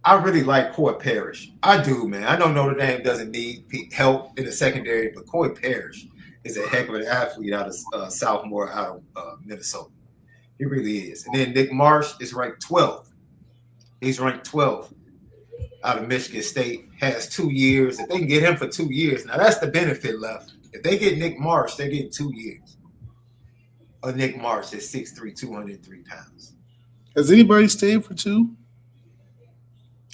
I really like Coy Parrish. I do, man. I know Notre Dame doesn't need help in the secondary, but Coy Parrish is a heck of an athlete out of sophomore out of Minnesota. He really is. And then Nick Marsh is ranked 12th. He's ranked 12th out of Michigan State, has 2 years. If they can get him for 2 years, now that's the benefit left. If they get Nick Marsh, they get 2 years. Nick Marsh is 6'3", 203 pounds. Has anybody stayed for 2?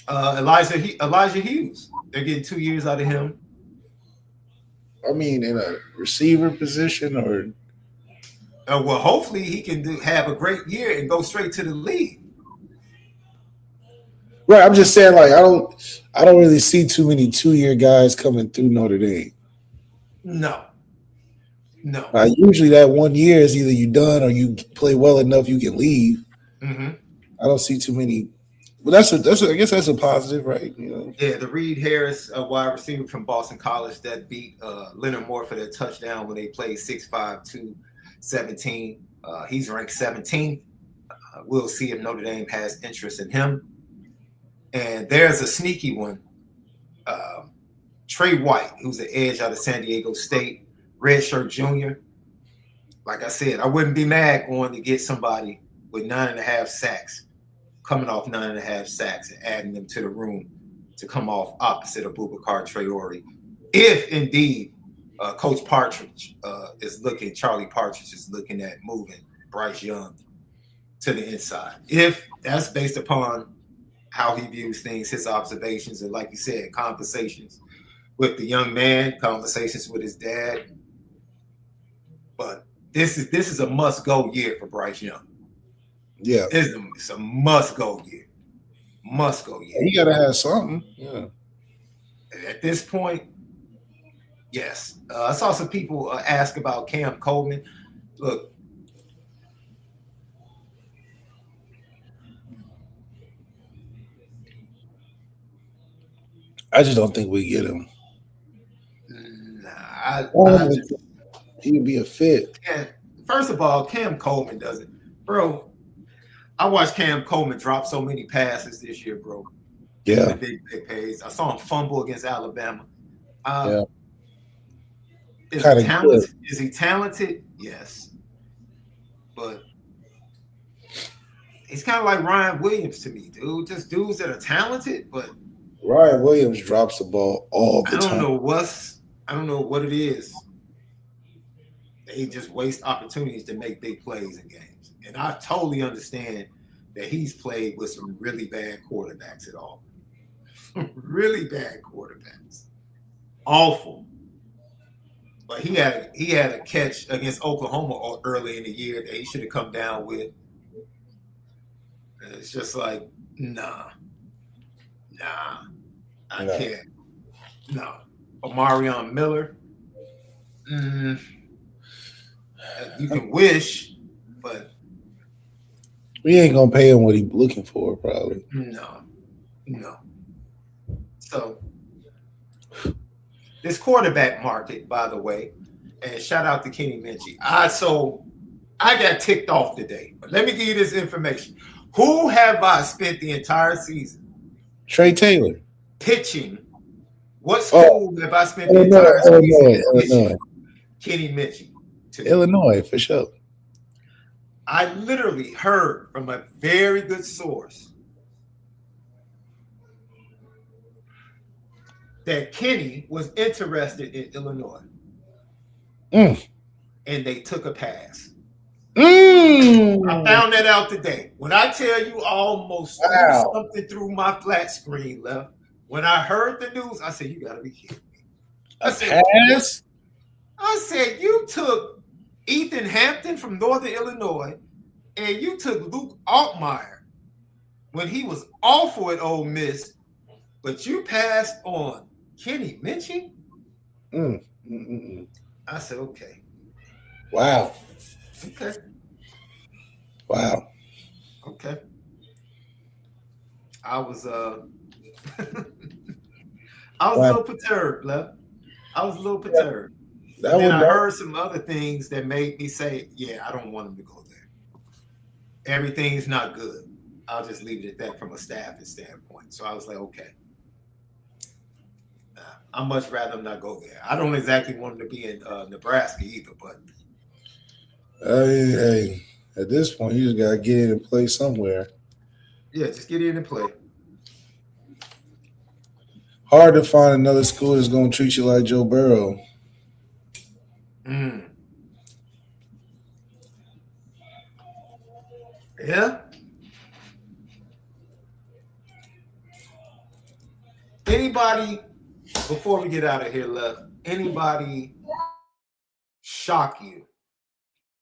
Elijah Hughes. They're getting 2 years out of him. I mean, in a receiver position, or well, hopefully he can have a great year and go straight to the league. Right. I'm just saying, like, I don't really see too many 2-year guys coming through Notre Dame. No. Usually that 1 year is either you done or you play well enough you can leave. Mm-hmm. I don't see too many. But I guess that's a positive, right? You know? Yeah, the Reed Harris, a wide receiver from Boston College, that beat Leonard Moore for their touchdown when they played 6'5", 217. He's ranked 17th. We'll see if Notre Dame has interest in him. And there's a sneaky one, Trey White, who's an edge out of San Diego State, redshirt junior. Like I said, I wouldn't be mad going to get somebody with 9.5 sacks, coming off 9.5 sacks and adding them to the room to come off opposite of Boubacar Traore. If indeed Coach Partridge Charlie Partridge is looking at moving Bryce Young to the inside. If that's based upon how he views things, his observations, and like you said, conversations with the young man, conversations with his dad. But this is a must-go year for Bryce Young. Yeah. It's a must-go year. Must-go year. You got to have something. Yeah. At this point, yes. I saw some people ask about Cam Coleman. Look, I just don't think we get him. He would be a fit. Yeah, first of all, Cam Coleman doesn't. Bro, I watched Cam Coleman drop so many passes this year, bro. Yeah. The big plays. I saw him fumble against Alabama. Yeah. Is he talented? Yes. But he's kind of like Ryan Williams to me, dude. Just dudes that are talented, but Ryan Williams drops the ball all the time. I don't know what it is. They just waste opportunities to make big plays in games. And I totally understand that he's played with some really bad quarterbacks at all. Really bad quarterbacks. Awful. But he had a catch against Oklahoma early in the year that he should have come down with. And it's just like, nah, I can't. No. Omarion Miller, you can wish, but we ain't gonna pay him what he's looking for, probably. no. So this quarterback market, by the way, and shout out to Kenny Minchie. I got ticked off today. But let me give you this information. Who have I spent the entire season? Trey Taylor. Pitching. What school have I spent the entire season pitching? Kenny Minchie. Illinois, for sure. I literally heard from a very good source that Kenny was interested in Illinois. And they took a pass. I found that out today. When I tell you, I almost threw something through my flat screen left. When I heard the news, I said, you got to be kidding me. I said, you took Ethan Hampton from Northern Illinois, and you took Luke Altmaier when he was awful at Ole Miss, but you passed on Kenny Minchie? I said, okay. Wow. Okay. Wow. Okay. I was a little perturbed, Bleav. I was a little perturbed. And I heard some other things that made me say, yeah, I don't want him to go there. Everything's not good. I'll just leave it at that from a staffing standpoint. So I was like, okay. I'd much rather him not go there. I don't exactly want him to be in Nebraska either, but hey, at this point, you just gotta get in and play somewhere. Yeah, just get in and play. Hard to find another school that's gonna treat you like Joe Burrow. Yeah. Anybody, before we get out of here, left, anybody shock you?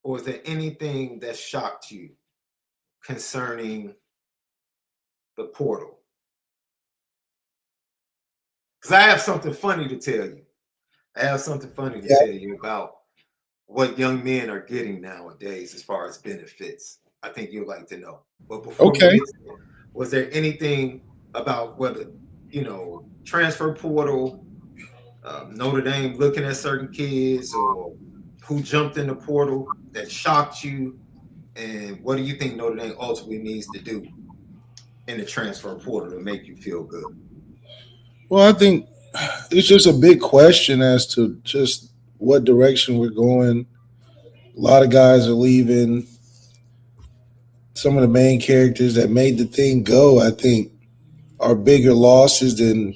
Or is there anything that shocked you concerning the portal? Because I have something funny to tell you. I have something funny to tell you about what young men are getting nowadays as far as benefits. I think you'd like to know. But before we get to that, was there anything about whether, transfer portal, Notre Dame looking at certain kids, or who jumped in the portal that shocked you? And what do you think Notre Dame ultimately needs to do in the transfer portal to make you feel good? Well, I think it's just a big question as to just what direction we're going. A lot of guys are leaving. Some of the main characters that made the thing go, I think, are bigger losses than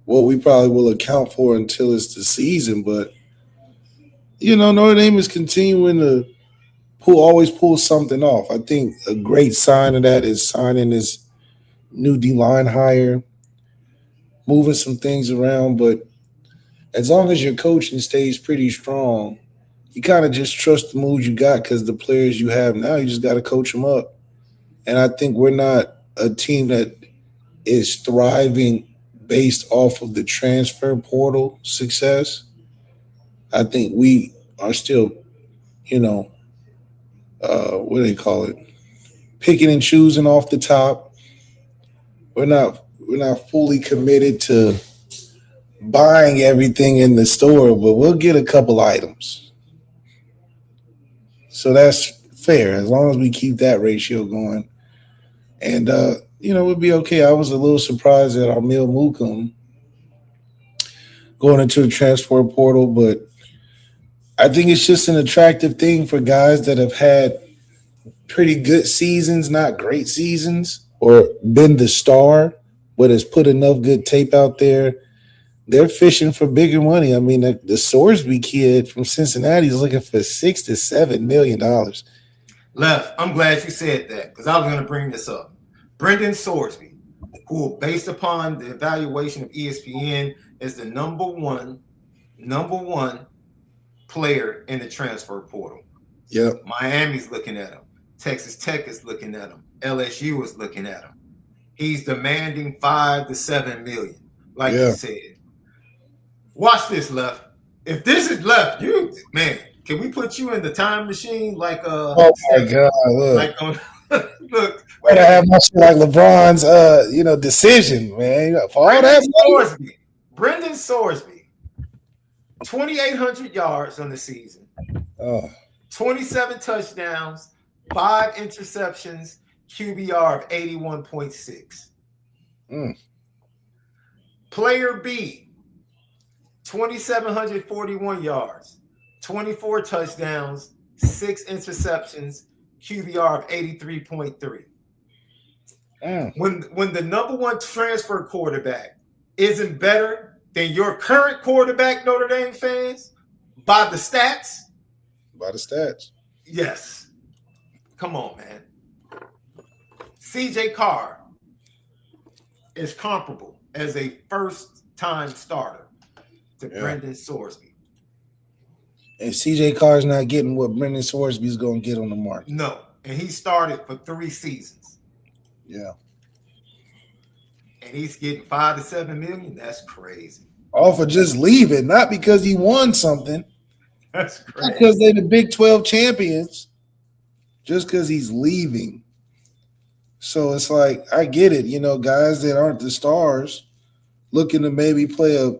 what we probably will account for until it's the season. But, Notre Dame is continuing to always pull something off. I think a great sign of that is signing this new D-line hire, moving some things around. But as long as your coaching stays pretty strong, you kind of just trust the moves you got because the players you have now, you just got to coach them up. And I think we're not a team that is thriving based off of the transfer portal success. I think we are still, what do they call it? Picking and choosing off the top. We're not fully committed to buying everything in the store, but we'll get a couple items. So that's fair as long as we keep that ratio going. And, we'll be okay. I was a little surprised at Armil Mukum going into the transfer portal, but I think it's just an attractive thing for guys that have had pretty good seasons, not great seasons, or been the star, but has put enough good tape out there. They're fishing for bigger money. I mean, the Sorsby kid from Cincinnati is looking for $6 to $7 million. Left, I'm glad you said that because I was going to bring this up. Brendan Sorsby, who, based upon the evaluation of ESPN, is the number one player in the transfer portal. Yep. Miami's looking at him. Texas Tech is looking at him. LSU is looking at him. He's demanding $5 to $7 million, like you said. Watch this, Left. If this is Left, can we put you in the time machine like oh my God, look. Like on look. I have my shit like LeBron's decision, man. For all that Brendan Sorsby, 2,800 yards on the season. 27 touchdowns, 5 interceptions, QBR of 81.6. Player B, 2,741 yards, 24 touchdowns, 6 interceptions, QBR of 83.3. When the number one transfer quarterback isn't better than your current quarterback, Notre Dame fans, by the stats. Yes. Come on, man. CJ Carr is comparable as a first-time starter to Brendan Sorsby. And CJ Carr's not getting what Brendan Sorsby's going to get on the market. No. And he started for 3 seasons. Yeah. And he's getting $5 to $7 million. That's crazy. All for just leaving, not because he won something. That's crazy. Because they're the Big 12 champions. Just because he's leaving. So it's like, I get it. Guys that aren't the stars looking to maybe play a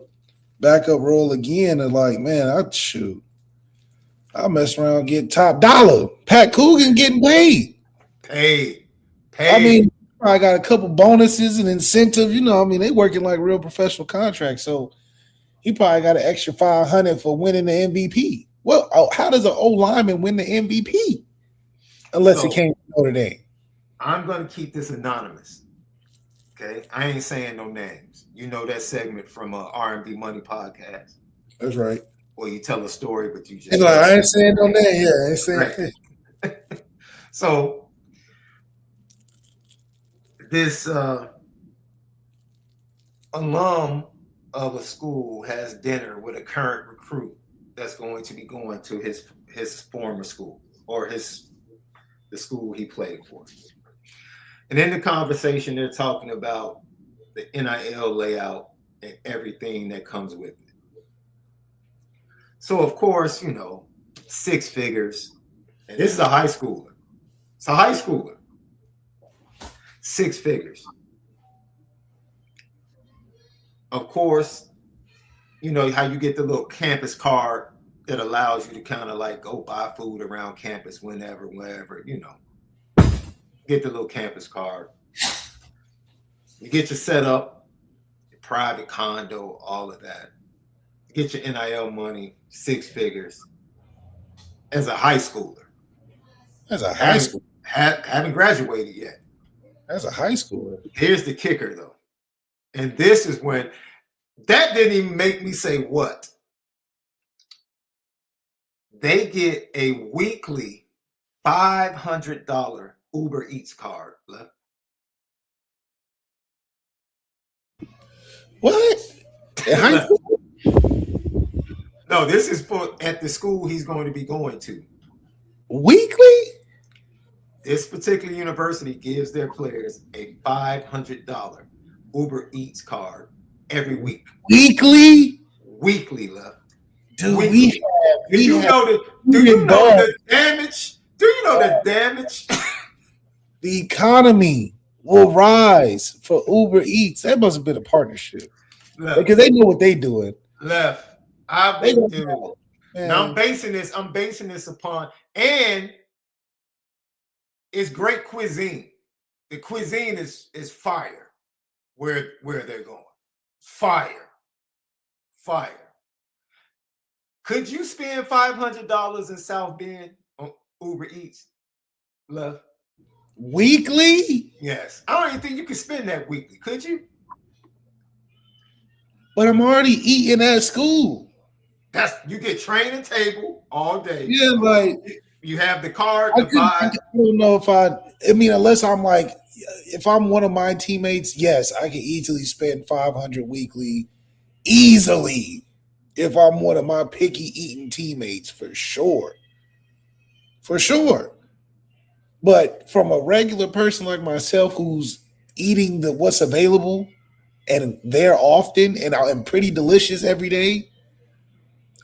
backup role again are like, man, I'll mess around and get top dollar. Pat Coogan getting paid. Paid. I mean, I got a couple bonuses and incentives. They working like real professional contracts. So he probably got an extra $500 for winning the MVP. Well, how does an O lineman win the MVP? Unless it came from Notre Dame. I'm going to keep this anonymous. Okay? I ain't saying no names. You know that segment from R&B Money podcast. That's right. Well, you tell a story, but you just... It's like, I ain't saying no name. Yeah, I ain't saying right. So, this alum of a school has dinner with a current recruit that's going to be going to his former school or the school he played for. And in the conversation, they're talking about the NIL layout and everything that comes with it. So, of course, 6 figures. And this is a high schooler. It's a high schooler. 6 figures. Of course, how you get the little campus card that allows you to kind of like go buy food around campus whenever, wherever, Get the little campus card. You get your setup, your private condo, all of that. You get your NIL money, 6 figures. As a high schooler. Haven't graduated yet. As a high schooler. Here's the kicker, though. And this is when that didn't even make me say what. They get a weekly $500 Uber Eats card. What? No, this is at the school he's going to be going to. Weekly? This particular university gives their players a $500 Uber Eats card every week. Weekly? Weekly, Left. Dude, weekly. Do you know the damage? Do you know the damage? The economy will rise for Uber Eats. That must have been a partnership. Because they know what they're doing. Left. Now I'm basing this upon, and it's great cuisine. The cuisine is fire where they're going. Fire. Could you spend $500 in South Bend on Uber Eats? Left. Weekly? Yes. I don't even think you could spend that weekly. Could you? But I'm already eating at school. You get training table all day. Yeah, like you have the card I to buy. I don't know unless I'm like, if I'm one of my teammates, yes, I can easily spend $500 weekly. Easily. if I'm one of my picky eating teammates, for sure. For sure. But from a regular person like myself who's eating the what's available and they're often and pretty delicious every day,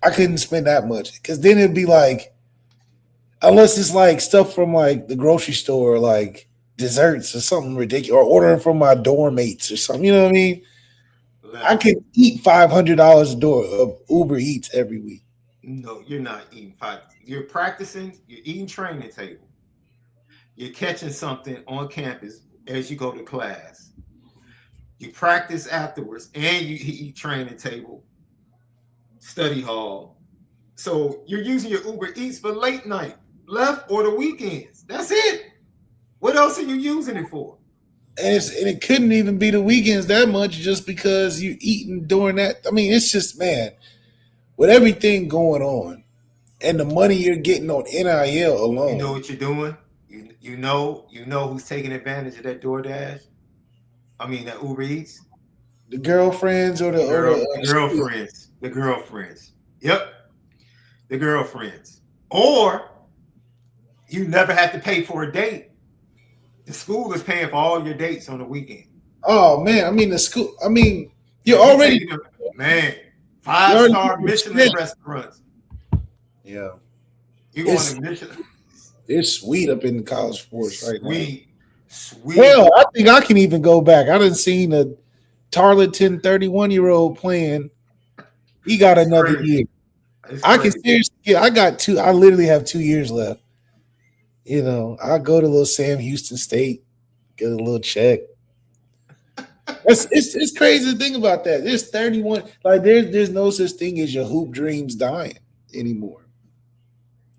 I couldn't spend that much. Because then it'd be like, unless it's like stuff from like the grocery store, like desserts or something ridiculous, or ordering from my dorm mates or something. You know what I mean? I could eat $500 a door of Uber Eats every week. No, you're not eating five. You're practicing. You're eating training table. You're catching something on campus as you go to class. You practice afterwards, and you eat training table, study hall. So you're using your Uber Eats for late night, left, or the weekends. That's it. What else are you using it for? And it couldn't even be the weekends that much just because you eating during that. I mean, it's just, man, with everything going on and the money you're getting on NIL alone. You know what you're doing? You know who's taking advantage of that DoorDash? I mean, that Uber Eats? The girlfriends or the girlfriends. The girlfriends. Yep. The girlfriends. Or you never have to pay for a date. The school is paying for all your dates on the weekend. Oh man, I mean the school. I mean, you're already 5-star Michelin restaurants. Yeah, You going to Michelin? It's sweet up in college sports right now. Sweet. Well, I think I can even go back. I done seen a Tarleton 31-year-old playing. He got another year. I can seriously. I got two. I literally have 2 years left. You know, I go to little Sam Houston State, get a little check. It's crazy to think about that. There's 31. Like there's no such thing as your hoop dreams dying anymore.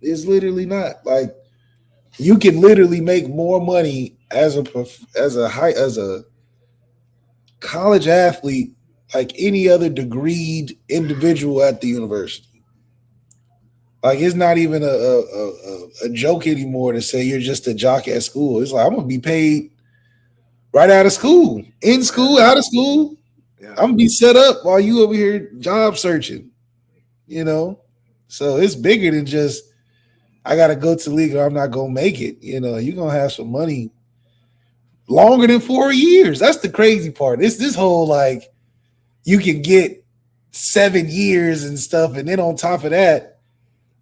It's literally not. Like you can literally make more money as a college athlete like any other degreed individual at the university. Like it's not even a joke anymore to say you're just a jock at school. It's like I'm gonna be paid right out of school, in school, out of school. Yeah. I'm gonna be set up while you over here job searching. You know, so it's bigger than just I gotta go to the league or I'm not gonna make it. You know, you're gonna have some money longer than 4 years. That's the crazy part. It's this whole like you can get 7 years and stuff, and then on top of that.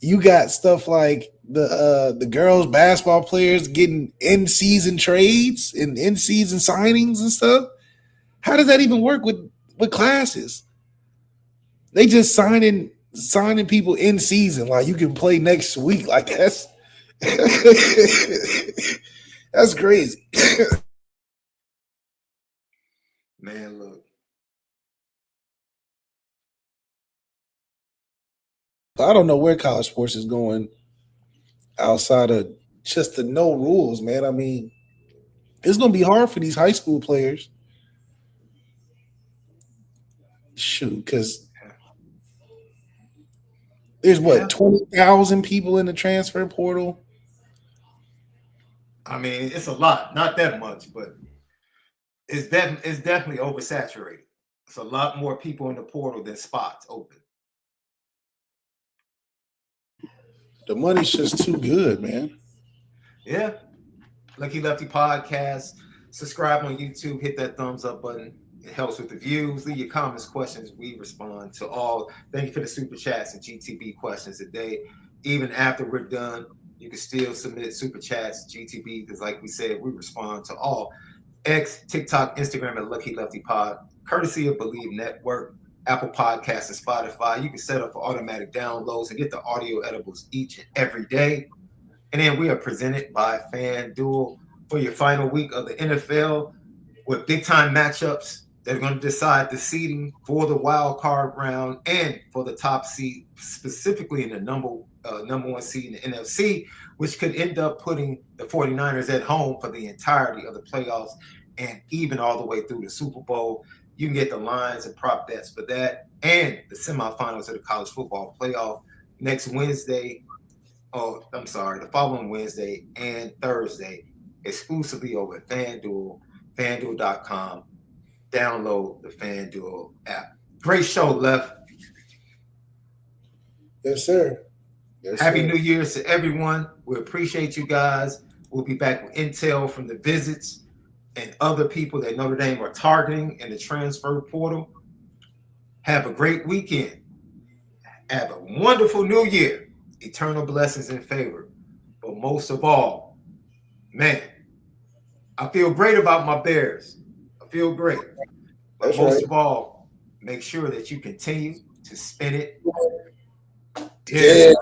You got stuff like the girls basketball players getting in-season trades and in-season signings and stuff. How does that even work with classes? They just signing people in season like you can play next week. Like that's that's crazy. Man, look. I don't know where college sports is going outside of just the no rules, man. I mean, it's going to be hard for these high school players. Shoot, because there's 20,000 people in the transfer portal. I mean, it's a lot, not that much, but it's definitely oversaturated. It's a lot more people in the portal than spots open. The money's just too good, man. Yeah. Lucky Lefty Podcast. Subscribe on YouTube. Hit that thumbs up button. It helps with the views. Leave your comments, questions. We respond to all. Thank you for the super chats and GTB questions today. Even after we're done, you can still submit super chats, GTB, because like we said, we respond to all. X, TikTok, Instagram at Lucky Lefty Pod, courtesy of Bleav Network. Apple Podcasts, and Spotify. You can set up for automatic downloads and get the audio edibles each and every day. And then we are presented by FanDuel for your final week of the NFL with big-time matchups that are going to decide the seeding for the wild card round and for the top seed, specifically in the number one seed in the NFC, which could end up putting the 49ers at home for the entirety of the playoffs and even all the way through the Super Bowl. You can get the lines and prop bets for that and the semifinals of the college football playoff next Wednesday. The following Wednesday and Thursday, exclusively over at FanDuel, FanDuel.com. Download the FanDuel app. Great show, Left. Yes, sir. Yes, Happy sir. New Year's to everyone. We appreciate you guys. We'll be back with intel from the visits and other people that Notre Dame are targeting in the transfer portal. Have a great weekend. Have a wonderful new year. Eternal blessings and favor. But most of all, man, I feel great about my Bears. I feel great. But That's most right. of all, make sure that you continue to spin it. Yeah.